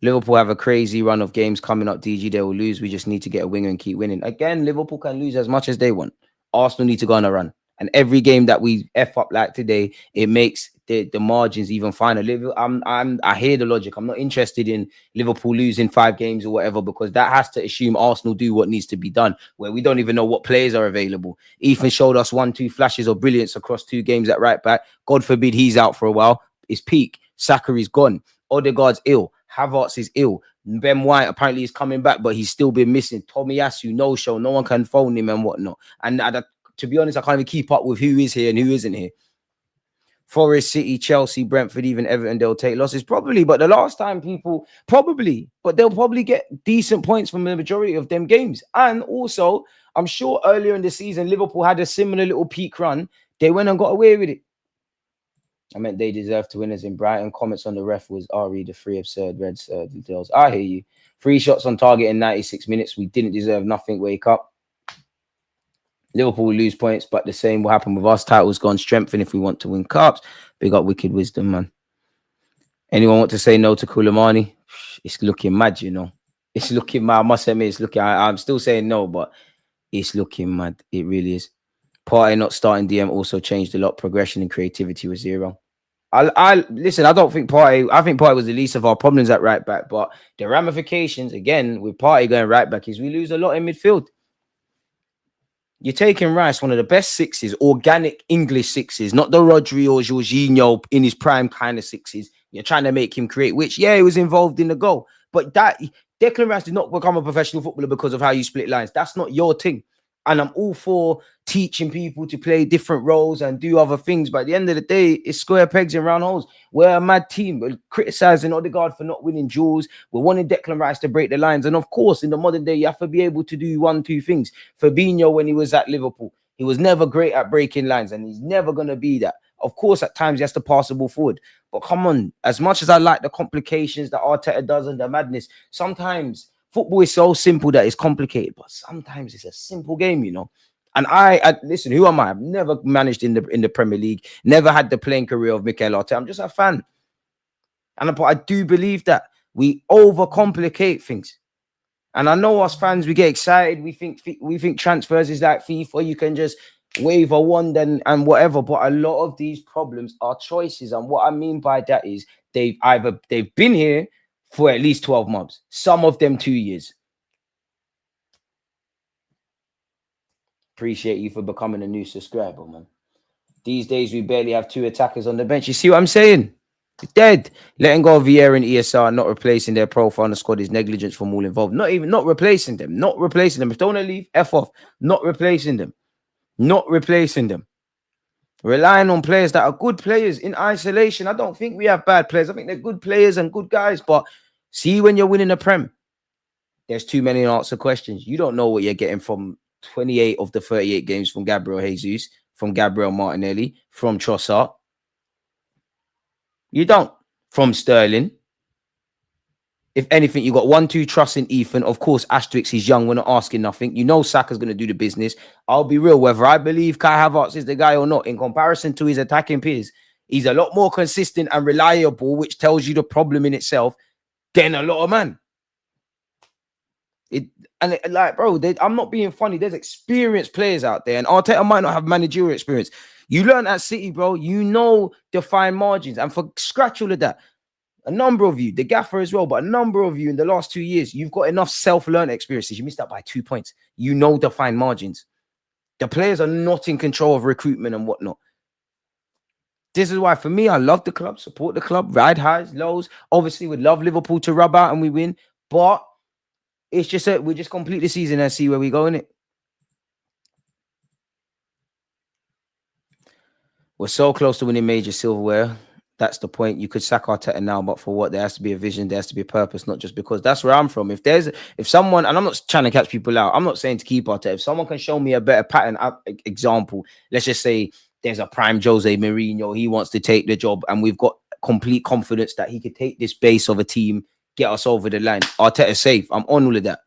Liverpool have a crazy run of games coming up. DG, they will lose. We just need to get a winger and keep winning. Again, Liverpool can lose as much as they want. Arsenal need to go on a run. And every game that we F up like today, it makes the margins even finer. I hear the logic. I'm not interested in Liverpool losing 5 games or whatever, because that has to assume Arsenal do what needs to be done, where we don't even know what players are available. Ethan showed us 1-2 flashes of brilliance across 2 games at right back. God forbid he's out for a while. It's peak. Zachari's gone. Odegaard's ill. Havertz is ill. Ben White apparently is coming back, but he's still been missing. Tomiyasu, no show. No one can phone him and whatnot. And to be honest, I can't even keep up with who is here and who isn't here. Forest, City, Chelsea, Brentford, even Everton, they'll take losses. Probably, but the last time but they'll probably get decent points from the majority of them games. And also, I'm sure earlier in the season, Liverpool had a similar little peak run. They went and got away with it. I meant they deserve to win as in Brighton. Comments on the ref was RE, the 3 absurd red details. I hear you. 3 shots on target in 96 minutes. We didn't deserve nothing. Wake up. Liverpool will lose points, but the same will happen with us. Titles gone, strengthen if we want to win cups. Big up wicked wisdom, man. Anyone want to say no to Koulibaly? It's looking mad, It's looking mad. I must admit, it's looking. I'm still saying no, but it's looking mad. It really is. Partey not starting DM also changed a lot. Progression and creativity was 0. I listen. I don't think Partey. I think Partey was the least of our problems at right back, but the ramifications again with Partey going right back is we lose a lot in midfield. You're taking Rice, one of the best 6s, organic English 6s, not the Rodri or Jorginho in his prime kind of 6s. You're trying to make him create, which, yeah, he was involved in the goal. But Declan Rice did not become a professional footballer because of how you split lines. That's not your thing. And I'm all for teaching people to play different roles and do other things. But at the end of the day, it's square pegs and round holes. We're a mad team. We're criticizing Odegaard for not winning duels. We're wanting Declan Rice to break the lines. And of course, in the modern day, you have to be able to do 1-2 things. Fabinho, when he was at Liverpool, he was never great at breaking lines, and he's never going to be that. Of course, at times, he has to pass the ball forward. But come on, as much as I like the complications that Arteta does and the madness, sometimes football is so simple that it's complicated, but sometimes it's a simple game, And I listen, who am I? I've never managed in the Premier League, never had the playing career of Mikel Arteta. I'm just a fan. But I do believe that we overcomplicate things. And I know us fans, we get excited. We think transfers is like FIFA. You can just wave a wand and whatever. But a lot of these problems are choices. And what I mean by that is they've been here for at least 12 months. Some of them 2 years. Appreciate you for becoming a new subscriber, man. These days, we barely have 2 attackers on the bench. You see what I'm saying? Dead. Letting go of Vieira and ESR, not replacing their profile on the squad is negligence from all involved. Not replacing them. Not replacing them. If they want to leave, F off. Not replacing them. Not replacing them. Relying on players that are good players in isolation. I don't think we have bad players. I think they're good players and good guys. But see, when you're winning a Prem, there's too many unanswered questions. You don't know what you're getting from 28 of the 38 games from Gabriel Jesus. from Gabriel Martinelli, from Trossard. You don't. From Sterling. If anything, you got 1-2 trust in Ethan. Of course, asterisk, he's young. We're not asking nothing. You know Saka's going to do the business. I'll be real. Whether I believe Kai Havertz is the guy or not, in comparison to his attacking peers, he's a lot more consistent and reliable, which tells you the problem in itself, than a lot of man. I'm not being funny. There's experienced players out there, and Arteta might not have managerial experience. You learn at City, bro. You know defined margins. And for scratch all of that, a number of you, the gaffer as well, but a number of you in the last 2 years, you've got enough self-learned experiences. You missed out by 2 points. You know defined margins. The players are not in control of recruitment and whatnot. This is why, for me, I love the club, support the club, ride highs, lows. Obviously, we'd love Liverpool to rub out and we win, but it's just we just complete the season and see where we go in it. We're so close to winning major silverware. That's the point. You could sack Arteta now, but for what? There has to be a vision. There has to be a purpose, not just because. That's where I'm from. If someone, and I'm not trying to catch people out, I'm not saying to keep Arteta. If someone can show me a better pattern example, let's just say there's a prime Jose Mourinho. He wants to take the job, and we've got complete confidence that he could take this base of a team, get us over the line. Arteta's safe. I'm on all of that.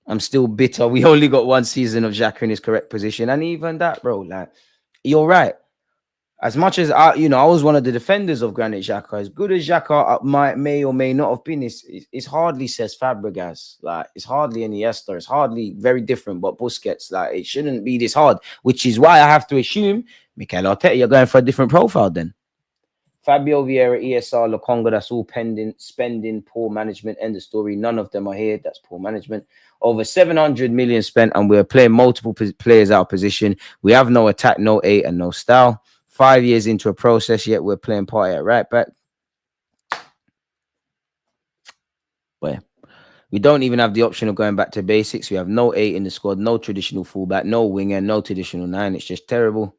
I'm still bitter. We only got one season of Xhaka in his correct position, and even that, bro, like, you're right. As much as I was one of the defenders of Granit Xhaka, as good as Xhaka may or may not have been, it's hardly Cesc Fabregas. Like, it's hardly Iniesta. It's hardly very different, but Busquets, like, it shouldn't be this hard, which is why I have to assume, Mikel Arteta, you're going for a different profile then. Fabio Vieira, ESR, Lokonga, that's all pending, spending, poor management, end of story. None of them are here. That's poor management. Over 700 million spent, and we're playing multiple players out of position. We have no attack, no aim, and no style. 5 years into a process, yet we're playing party at right back. Where we don't even have the option of going back to basics. We have no 8 in the squad, no traditional fullback, no winger, no traditional 9. It's just terrible.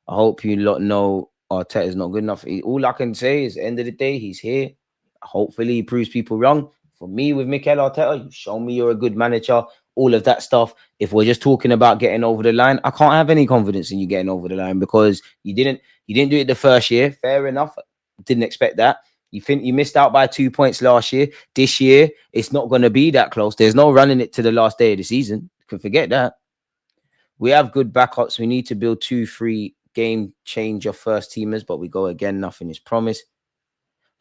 I hope you lot know Arteta is not good enough. All I can say is, at the end of the day, he's here. Hopefully, he proves people wrong. For me, with Mikel Arteta, you show me you're a good manager. All of that stuff. If we're just talking about getting over the line, I can't have any confidence in you getting over the line because you didn't do it the first year. Fair enough. Didn't expect that. You think you missed out by 2 points last year. This year, it's not going to be that close. There's no running it to the last day of the season. You can forget that. We have good backups. We need to build 2-3 game changer first teamers, but we go again. Nothing is promised.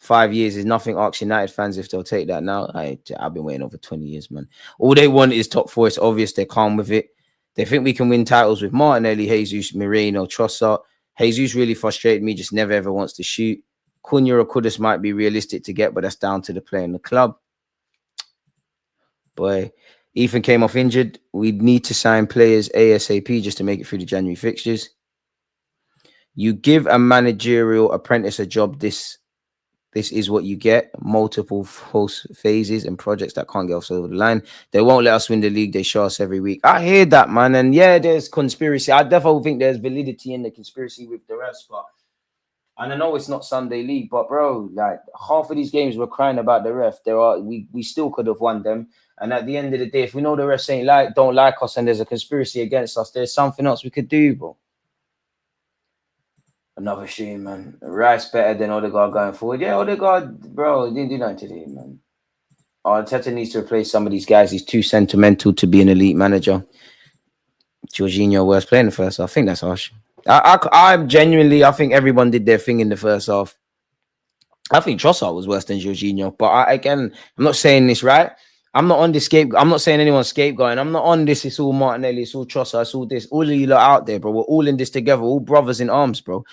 5 years is nothing. Ask United fans if they'll take that now. I've been waiting over 20 years, man. All they want is top 4. It's obvious they're calm with it. They think we can win titles with Martinelli, Jesus, Moreno, Trossard. Jesus really frustrated me. Just never ever wants to shoot. Cunha or Kudus might be realistic to get, but that's down to the play in the club. Boy, Ethan came off injured. We need to sign players ASAP just to make it through the January fixtures. You give a managerial apprentice a job, this is what you get. Multiple false phases and projects that can't get us over the line. They won't let us win the league. They show us every week. I hear that, man. And yeah, there's conspiracy. I definitely think there's validity in the conspiracy with the rest. But, and I know it's not Sunday league, but bro, like half of these games we're crying about the ref. We still could have won them. And at the end of the day, if we know the refs don't like us and there's a conspiracy against us, there's something else we could do, bro. Another shame, man. Rice better than Odegaard going forward. Yeah, Odegaard, bro, didn't do nothing today, man. Arteta needs to replace some of these guys. He's too sentimental to be an elite manager. Jorginho worst player in the first half. I think that's harsh. I genuinely, I think everyone did their thing in the first half. I think Trossard was worse than Jorginho. But I'm not saying this, right? I'm not on this scapegoat. I'm not saying anyone's scapegoating. I'm not on this. It's all Martinelli. It's all Trossard. It's all this. All of you lot out there, bro. We're all in this together. All brothers in arms, bro.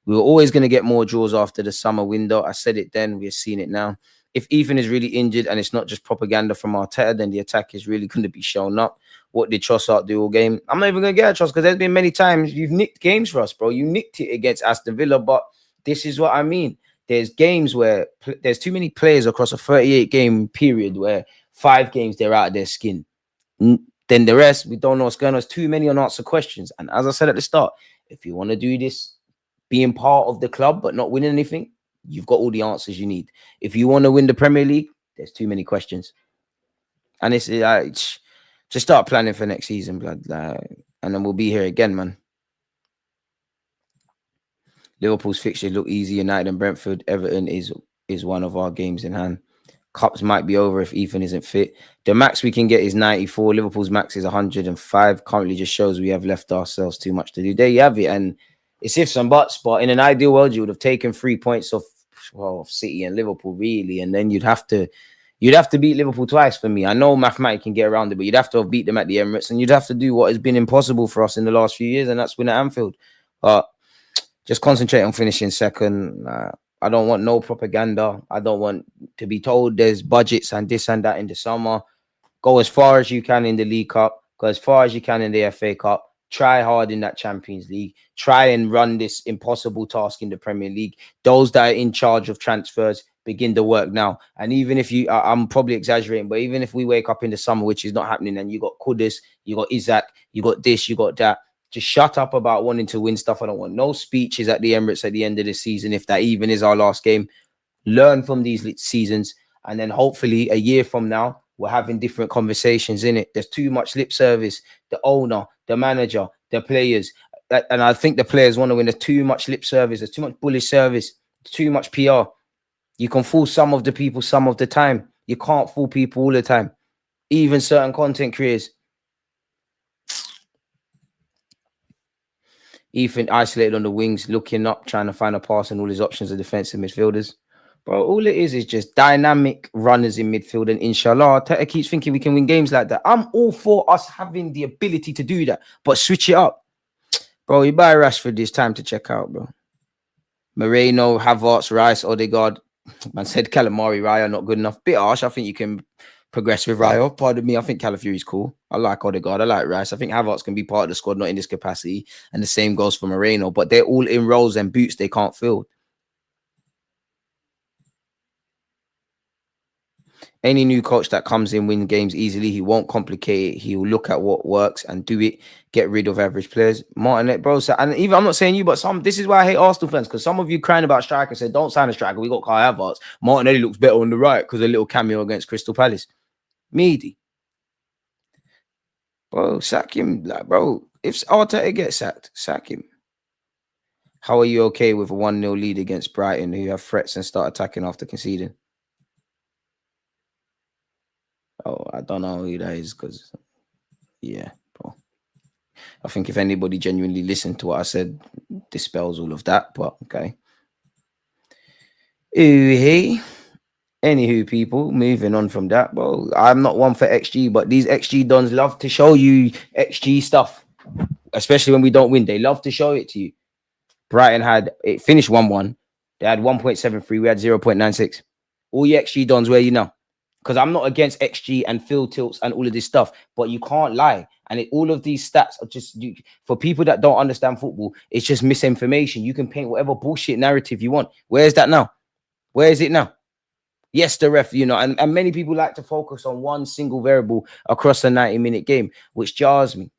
We were always going to get more draws after the summer window. I said it then. We're seeing it now. If Ethan is really injured and it's not just propaganda from Arteta, then the attack is really going to be shown up. What did Trossard do all game? I'm not even going to get a Trossard because there's been many times you've nicked games for us, bro. You nicked it against Aston Villa, but this is what I mean. There's games where there's too many players across a 38-game period where 5 games they're out of their skin. Then the rest, we don't know what's going on. There's too many unanswered questions. And as I said at the start, if you want to do this, being part of the club but not winning anything, you've got all the answers you need. If you want to win the Premier League, there's too many questions. And it's Just start planning for next season, blood. Like, and then we'll be here again, man. Liverpool's fixtures look easy. United and Brentford. Everton is one of our games in hand. Cups might be over if Ethan isn't fit. The max we can get is 94. Liverpool's max is 105. Currently just shows we have left ourselves too much to do. There you have it. And it's ifs and buts, but in an ideal world, you would have taken 3 points off City and Liverpool, really. And then you'd have to beat Liverpool twice for me. I know mathematically can get around it, but you'd have to have beat them at the Emirates, and you'd have to do what has been impossible for us in the last few years, and that's win at Anfield. But just concentrate on finishing second. I don't want no propaganda. I don't want to be told there's budgets and this and that in the summer. Go as far as you can in the League Cup. Go as far as you can in the FA Cup. Try hard in that Champions League. Try and run this impossible task in the Premier League. Those that are in charge of transfers, begin the work now. And even if you, I'm probably exaggerating, but even if we wake up in the summer, which is not happening, and you got Kudus, you got Isaac, you got this, you got that, just shut up about wanting to win stuff. I don't want no speeches at the Emirates at the end of the season, if that even is our last game. Learn from these seasons, and then hopefully a year from now, we're having different conversations in it. There's too much lip service. The owner, the manager, the players, and I think the players want to win. There's too much lip service. There's too much bullish service. Too much PR. You can fool some of the people some of the time. You can't fool people all the time. Even certain content creators. Ethan isolated on the wings, looking up, trying to find a pass, and all his options are defensive midfielders. Bro, all it is just dynamic runners in midfield, and inshallah, Arteta keeps thinking we can win games like that. I'm all for us having the ability to do that, but switch it up. Bro, you buy Rashford, this time to check out, bro. Moreno, Havertz, Rice, Odegaard. Man said Calamari, Raya, not good enough. Bit harsh. I think you can progress with Raya. Pardon me, I think Calafiori's cool. I like Odegaard. I like Rice. I think Havertz can be part of the squad, not in this capacity. And the same goes for Moreno. But they're all in roles and boots they can't fill. Any new coach that comes in, win games easily. He won't complicate it. He will look at what works and do it. Get rid of average players. Martin, bro. So, and even I'm not saying you, but this is why I hate Arsenal fans, because some of you crying about striker said, don't sign a striker. We got Kai Havertz. Martinelli looks better on the right because a little cameo against Crystal Palace. Meaty. Bro, sack him. Like, bro, if Arteta gets sacked, sack him. How are you okay with a 1-0 lead against Brighton, who have threats and start attacking after conceding? Oh, I don't know who that is, because, yeah, bro. I think if anybody genuinely listened to what I said, dispels all of that, but okay. Ooh, hey. Anywho, people, moving on from that, bro. I'm not one for XG, but these XG dons love to show you XG stuff, especially when we don't win. They love to show it to you. Brighton it finished 1-1. They had 1.73. We had 0.96. All your XG dons, where you know? Because I'm not against XG and field tilts and all of this stuff, but you can't lie. And all of these stats are just, for people that don't understand football, it's just misinformation. You can paint whatever bullshit narrative you want. Where is that now? Where is it now? Yes, the ref, and many people like to focus on one single variable across a 90-minute game, which jars me.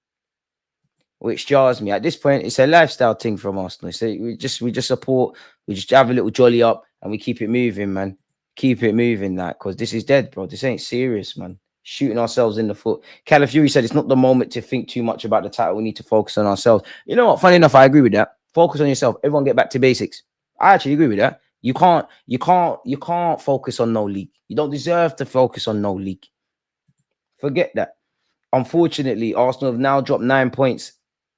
At this point, it's a lifestyle thing from Arsenal. So we just support, we just have a little jolly up and we keep it moving, man. Keep it moving, that, because this is dead, bro. This ain't serious, man. Shooting ourselves in the foot. Calafiori said it's not the moment to think too much about the title. We need to focus on ourselves. You know what? Funny enough, I agree with that. Focus on yourself. Everyone get back to basics. I actually agree with that. You can't focus on no league. You don't deserve to focus on no league. Forget that. Unfortunately, Arsenal have now dropped 9 points.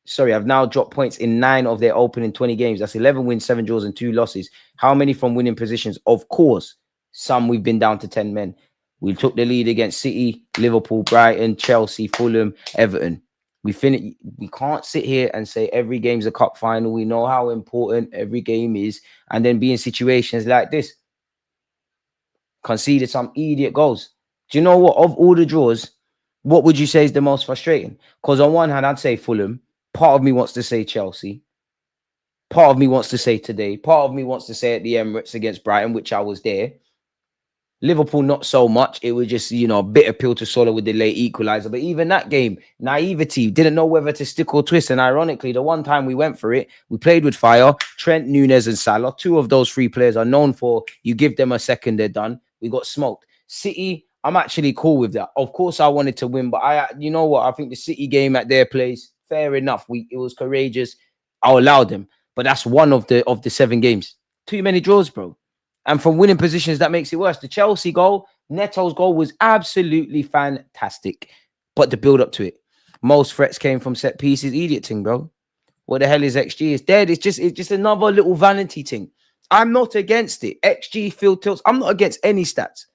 Sorry, I've now dropped points in 9 of their opening 20 games. That's 11 wins, 7 draws, and 2 losses. How many from winning positions? Of course, some we've been down to 10 men. We took the lead against City, Liverpool, Brighton, Chelsea, Fulham, Everton. We can't sit here and say every game's a cup final. We know how important every game is, and then be in situations like this. Conceded some idiot goals. Do you know what? Of all the draws, what would you say is the most frustrating? Because on one hand, I'd say Fulham. Part of me wants to say Chelsea. Part of me wants to say today. Part of me wants to say at the Emirates against Brighton, which I was there. Liverpool, not so much. It was just, a bit of pill to swallow with the late equalizer. But even that game, naivety, didn't know whether to stick or twist. And ironically, the one time we went for it, we played with fire. Trent, Nunes, and Salah. 2 of those 3 players are known for, you give them a second, they're done. We got smoked. City, I'm actually cool with that. Of course, I wanted to win, but you know what? I think the City game at their place, fair enough. It was courageous. I'll allow them, but that's one of the 7 games. Too many draws, bro. And from winning positions, that makes it worse. The Chelsea goal, Neto's goal was absolutely fantastic, but the build up to it, most threats came from set pieces. Idiot thing, bro. What the hell is XG? It's dead. It's just another little vanity thing. I'm not against it. XG, field tilts. I'm not against any stats.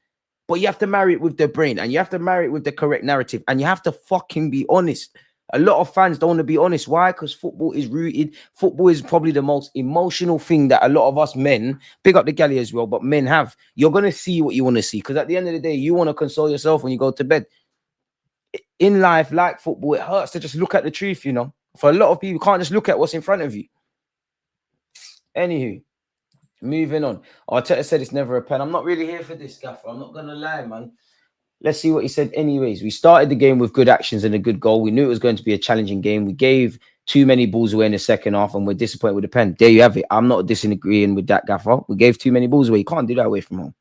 But you have to marry it with the brain, and you have to marry it with the correct narrative, and you have to fucking be honest. A lot of fans don't want to be honest. Why? Because football is rooted. Football is probably the most emotional thing that a lot of us men, big up the galley as well, but men have. You're going to see what you want to see, because at the end of the day, you want to console yourself when you go to bed. In life, like football, it hurts to just look at the truth, you know. For a lot of people, you can't just look at what's in front of you. Anywho. Moving on. Arteta said it's never a pen. I'm not really here for this, Gaffer. I'm not going to lie, man. Let's see what he said anyways. We started the game with good actions and a good goal. We knew it was going to be a challenging game. We gave too many balls away in the second half, and we're disappointed with the pen. There you have it. I'm not disagreeing with that, Gaffer. We gave too many balls away. You can't do that away from home.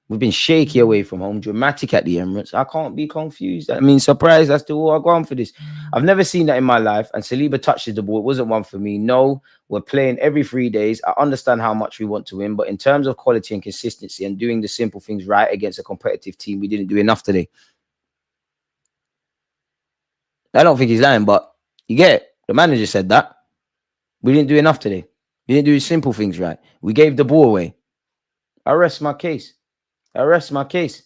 We've been shaky away from home, dramatic at the Emirates. I can't be confused. I mean, surprised as to all I've gone for this. I've never seen that in my life. And Saliba touches the ball. It wasn't one for me. No, we're playing every 3 days. I understand how much we want to win. But in terms of quality and consistency and doing the simple things right against a competitive team, we didn't do enough today. I don't think he's lying, but you get it. The manager said that. We didn't do enough today. We didn't do simple things right. We gave the ball away. I rest my case. I rest my case.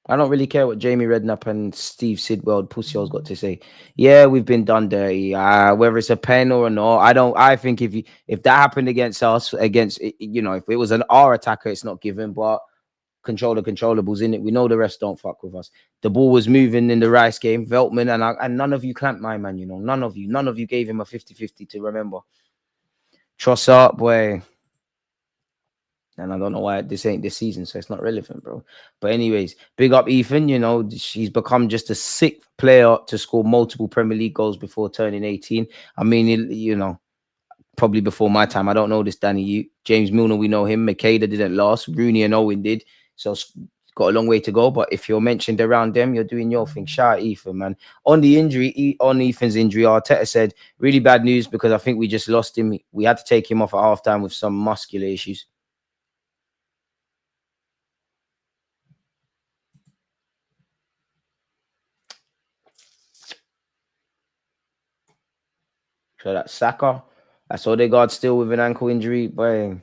I don't really care what Jamie Redknapp and Steve Sidwell, Pussyhole's got to say. Yeah, we've been done dirty. Whether it's a pen or not, I think if that happened against us, you know, if it was our attacker, it's not given. But controllables in it. We know the rest don't fuck with us. The ball was moving in the Rice game. Veltman and none of you clamped my man. You know, none of you gave him a 50-50 to remember. Trossard, boy. And I don't know why this ain't this season, so it's not relevant, bro. But anyways, big up Ethan. You know, she's become just a 6th player to score multiple Premier League goals before turning 18. I mean, you know, probably before my time. I don't know this, Danny. James Milner, we know him. Makeda didn't last. Rooney and Owen did. So got a long way to go. But if you're mentioned around them, you're doing your thing. Shout out Ethan, man. On Ethan's injury, Arteta said, really bad news because I think we just lost him. We had to take him off at halftime with some muscular issues. So that's Saka. That's Odegaard still with an ankle injury. But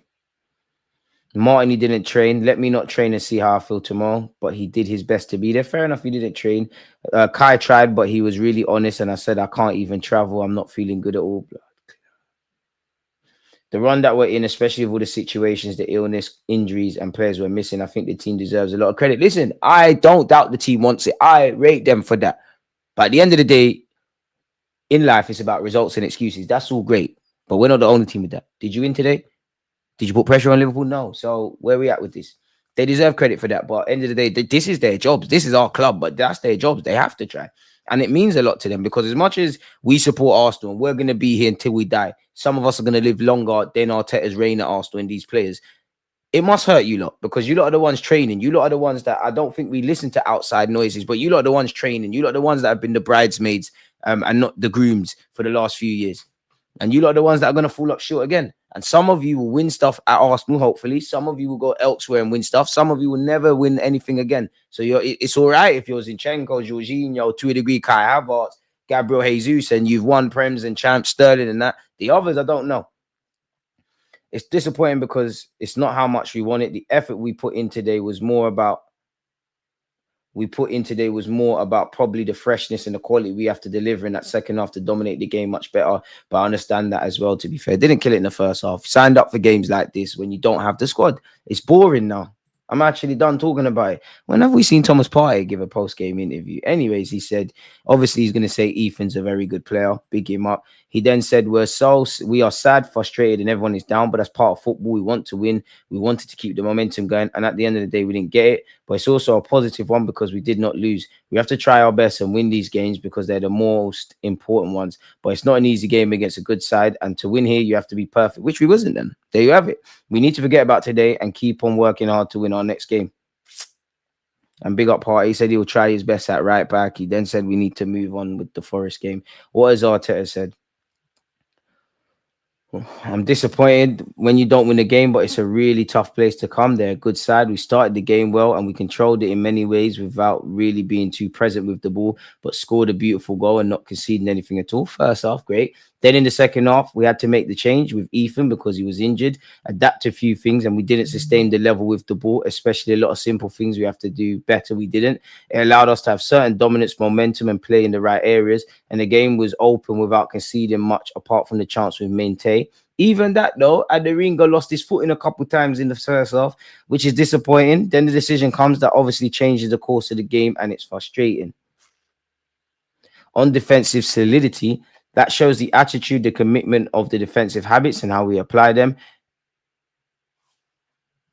Martin, he didn't train. Let me not train and see how I feel tomorrow. But he did his best to be there. Fair enough, he didn't train. Kai tried, but he was really honest. And I said, I can't even travel. I'm not feeling good at all. The run that we're in, especially with all the situations, the illness, injuries, and players we're missing, I think the team deserves a lot of credit. Listen, I don't doubt the team wants it. I rate them for that. But at the end of the day, in life, it's about results and excuses. That's all great. But we're not the only team with that. Did you win today? Did you put pressure on Liverpool? No. So where are we at with this? They deserve credit for that. But at the end of the day, this is their jobs. This is our club, but that's their jobs. They have to try. And it means a lot to them because as much as we support Arsenal, we're going to be here until we die. Some of us are going to live longer than Arteta's reign at Arsenal and these players. It must hurt you lot because you lot are the ones training. You lot are the ones that I don't think we listen to outside noises, but you lot are the ones training. You lot are the ones that have been the bridesmaids and not the grooms for the last few years. And you lot are the ones that are going to fall up short again. And some of you will win stuff at Arsenal, hopefully. Some of you will go elsewhere and win stuff. Some of you will never win anything again. So it's all right if you're Zinchenko, Jorginho, to a degree, Kai Havertz, Gabriel Jesus, and you've won Prems and Champs, Sterling and that. The others, I don't know. It's disappointing because it's not how much we want it. The effort we put in today was more about probably the freshness and the quality we have to deliver in that second half to dominate the game much better. But I understand that as well, to be fair. Didn't kill it in the first half. Signed up for games like this when you don't have the squad. It's boring now. I'm actually done talking about it. When have we seen Thomas Partey give a post-game interview? Anyways, he said, obviously he's going to say Ethan's a very good player. Big him up. He then said, we are sad, frustrated, and everyone is down, but that's part of football. We want to win. We wanted to keep the momentum going. And at the end of the day, we didn't get it. But it's also a positive one because we did not lose. We have to try our best and win these games because they're the most important ones. But it's not an easy game against a good side. And to win here, you have to be perfect, which we wasn't then. There you have it. We need to forget about today and keep on working hard to win our next game. And big up Party. He said he'll try his best at right back. He then said we need to move on with the Forest game. What has Arteta said? I'm disappointed when you don't win the game, but it's a really tough place to come. They're a good side. We started the game well and we controlled it in many ways without really being too present with the ball, but scored a beautiful goal and not conceding anything at all. First half, great. Then in the second half, we had to make the change with Ethan because he was injured, adapt a few things, and we didn't sustain the level with the ball, especially a lot of simple things we have to do better. We didn't. It allowed us to have certain dominance, momentum, and play in the right areas. And the game was open without conceding much apart from the chance with Maintain. Even that, though, Aderinga lost his footing a couple times in the first half, which is disappointing. Then the decision comes that obviously changes the course of the game, and it's frustrating. On defensive solidity, that shows the attitude, the commitment of the defensive habits and how we apply them.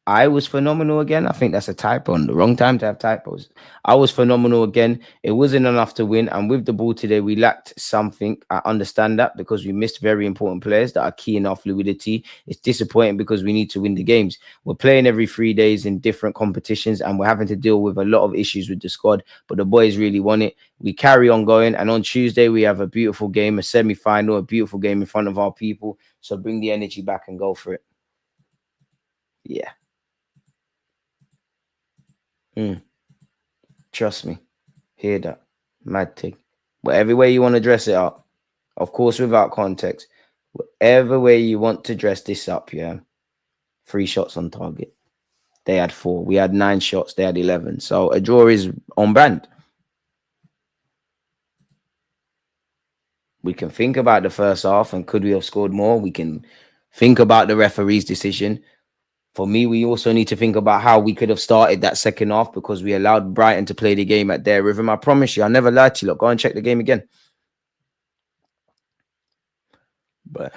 I was phenomenal again. I think that's a typo on the wrong time to have typos. I was phenomenal again. It wasn't enough to win. And with the ball today, we lacked something. I understand that because we missed very important players that are key in our fluidity. It's disappointing because we need to win the games. We're playing every 3 days in different competitions and we're having to deal with a lot of issues with the squad. But the boys really want it. We carry on going. And on Tuesday, we have a beautiful game, a semi-final, a beautiful game in front of our people. So bring the energy back and go for it. Yeah. Trust me. Hear that. Mad thing. Whatever way you want to dress it up. Of course, without context. Whatever way you want to dress this up, yeah. 3 shots on target. They had 4. We had 9 shots. They had 11. So a draw is on brand. We can think about the first half and could we have scored more? We can think about the referee's decision. For me, we also need to think about how we could have started that second half because we allowed Brighton to play the game at their rhythm. I promise you, I'll never lie to you. Look, go and check the game again. But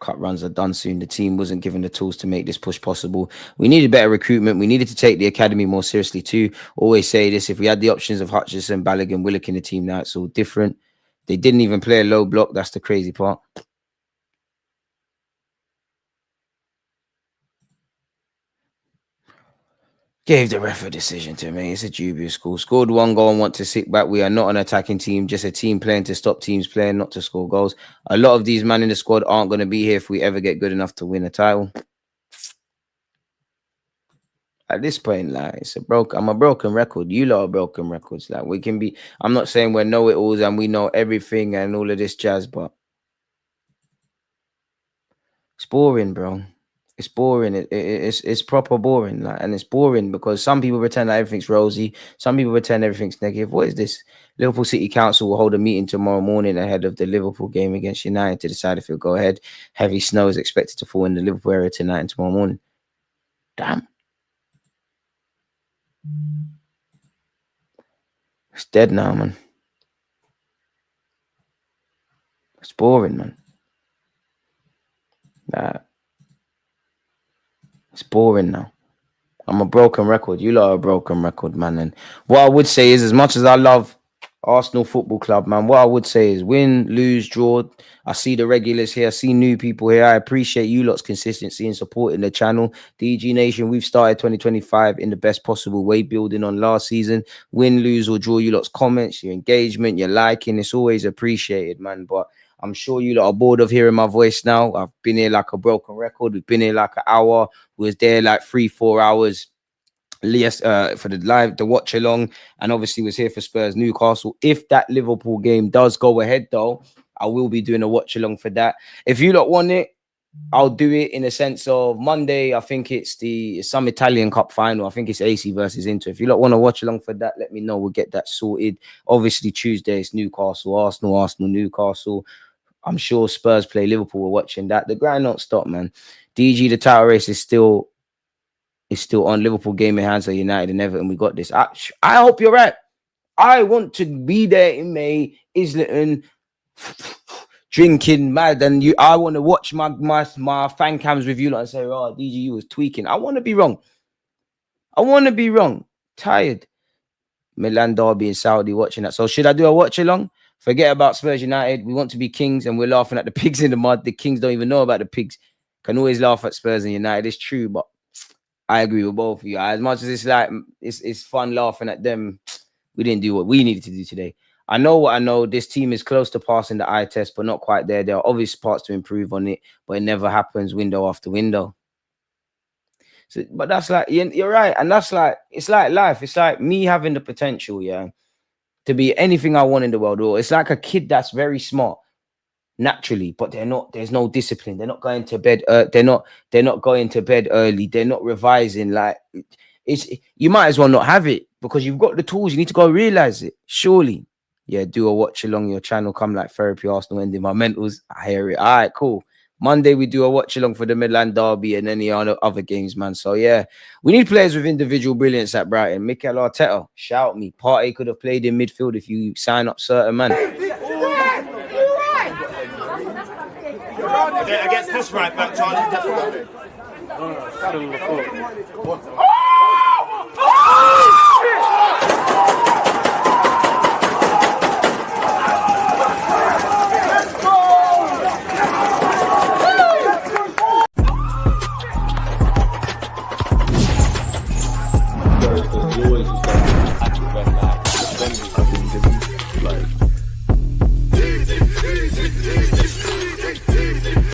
cut runs are done soon. The team wasn't given the tools to make this push possible. We needed better recruitment. We needed to take the academy more seriously too. Always say this, if we had the options of Hutchison, Balogun, Willock in the team now, it's all different. They didn't even play a low block. That's the crazy part. Gave the ref a decision to me. It's a dubious call. Scored 1 goal and want to sit back. We are not an attacking team, just a team playing to stop teams playing, not to score goals. A lot of these men in the squad aren't going to be here if we ever get good enough to win a title. At this point, like I'm a broken record. You lot are broken records. Like we can be. I'm not saying we're know-it-alls and we know everything and all of this jazz, but it's boring, bro. It's boring. It's proper boring, like, and it's boring because some people pretend that everything's rosy. Some people pretend everything's negative. What is this? Liverpool City Council will hold a meeting tomorrow morning ahead of the Liverpool game against United to decide if it'll go ahead. Heavy snow is expected to fall in the Liverpool area tonight and tomorrow morning. Damn. It's dead now, man. It's boring, man. It's boring now. I'm a broken record. You lot are a broken record, man. And what I would say is, as much as I love Arsenal Football Club, man, what I would say is win, lose, draw. I see the regulars here. I see new people here. I appreciate you lot's consistency and supporting the channel. DG Nation, we've started 2025 in the best possible way, building on last season. Win, lose, or draw. You lot's comments, your engagement, your liking. It's always appreciated, man. But I'm sure you lot are bored of hearing my voice now. I've been here like a broken record. We've been here like an hour. We was there like 3-4 hours. Yes, for the watch along, and obviously was here for Spurs Newcastle. If that Liverpool game does go ahead, though, I will be doing a watch along for that. If you lot want it, I'll do it in a sense of Monday. I think it's some Italian Cup final. I think it's AC versus Inter. If you lot want to watch along for that, let me know. We'll get that sorted. Obviously, Tuesday it's Newcastle, Arsenal, Newcastle. I'm sure Spurs play Liverpool. We're watching that. The grind don't stop, man. DG, the title race is still on. Liverpool game in hands of United and Everton. We got this. I hope you're right. I want to be there in May, Islington, drinking mad, and I want to watch my fan cams with you and say, "Oh, DG, you was tweaking." I want to be wrong. Tired. Milan derby in Saudi, watching that. So should I do a watch along? Forget about Spurs United. We want to be kings, and we're laughing at the pigs in the mud. The kings don't even know about the pigs. Can always laugh at Spurs and United. It's true, but I agree with both of you. As much as it's like it's fun laughing at them, we didn't do what we needed to do today. I know what I know. This team is close to passing the eye test, but not quite there. There are obvious parts to improve on it, but it never happens window after window. So, but that's like you're right, and that's like it's like life. It's like me having the potential, yeah, to be anything I want in the world. Or it's like a kid that's very smart naturally, but they're not. There's no discipline. They're not going to bed. They're not going to bed early. They're not revising. Like you might as well not have it because you've got the tools. You need to go realize it. Surely, yeah. Do a watch along your channel. Come like therapy. Arsenal ending my mentals. I hear it. All right, cool. Monday we do a watch along for the Midland Derby and any other games, man. So yeah, we need players with individual brilliance at Brighton. Mikel Arteta, shout me. Partey could have played in midfield if you sign up certain man. Against this right back, Charlie.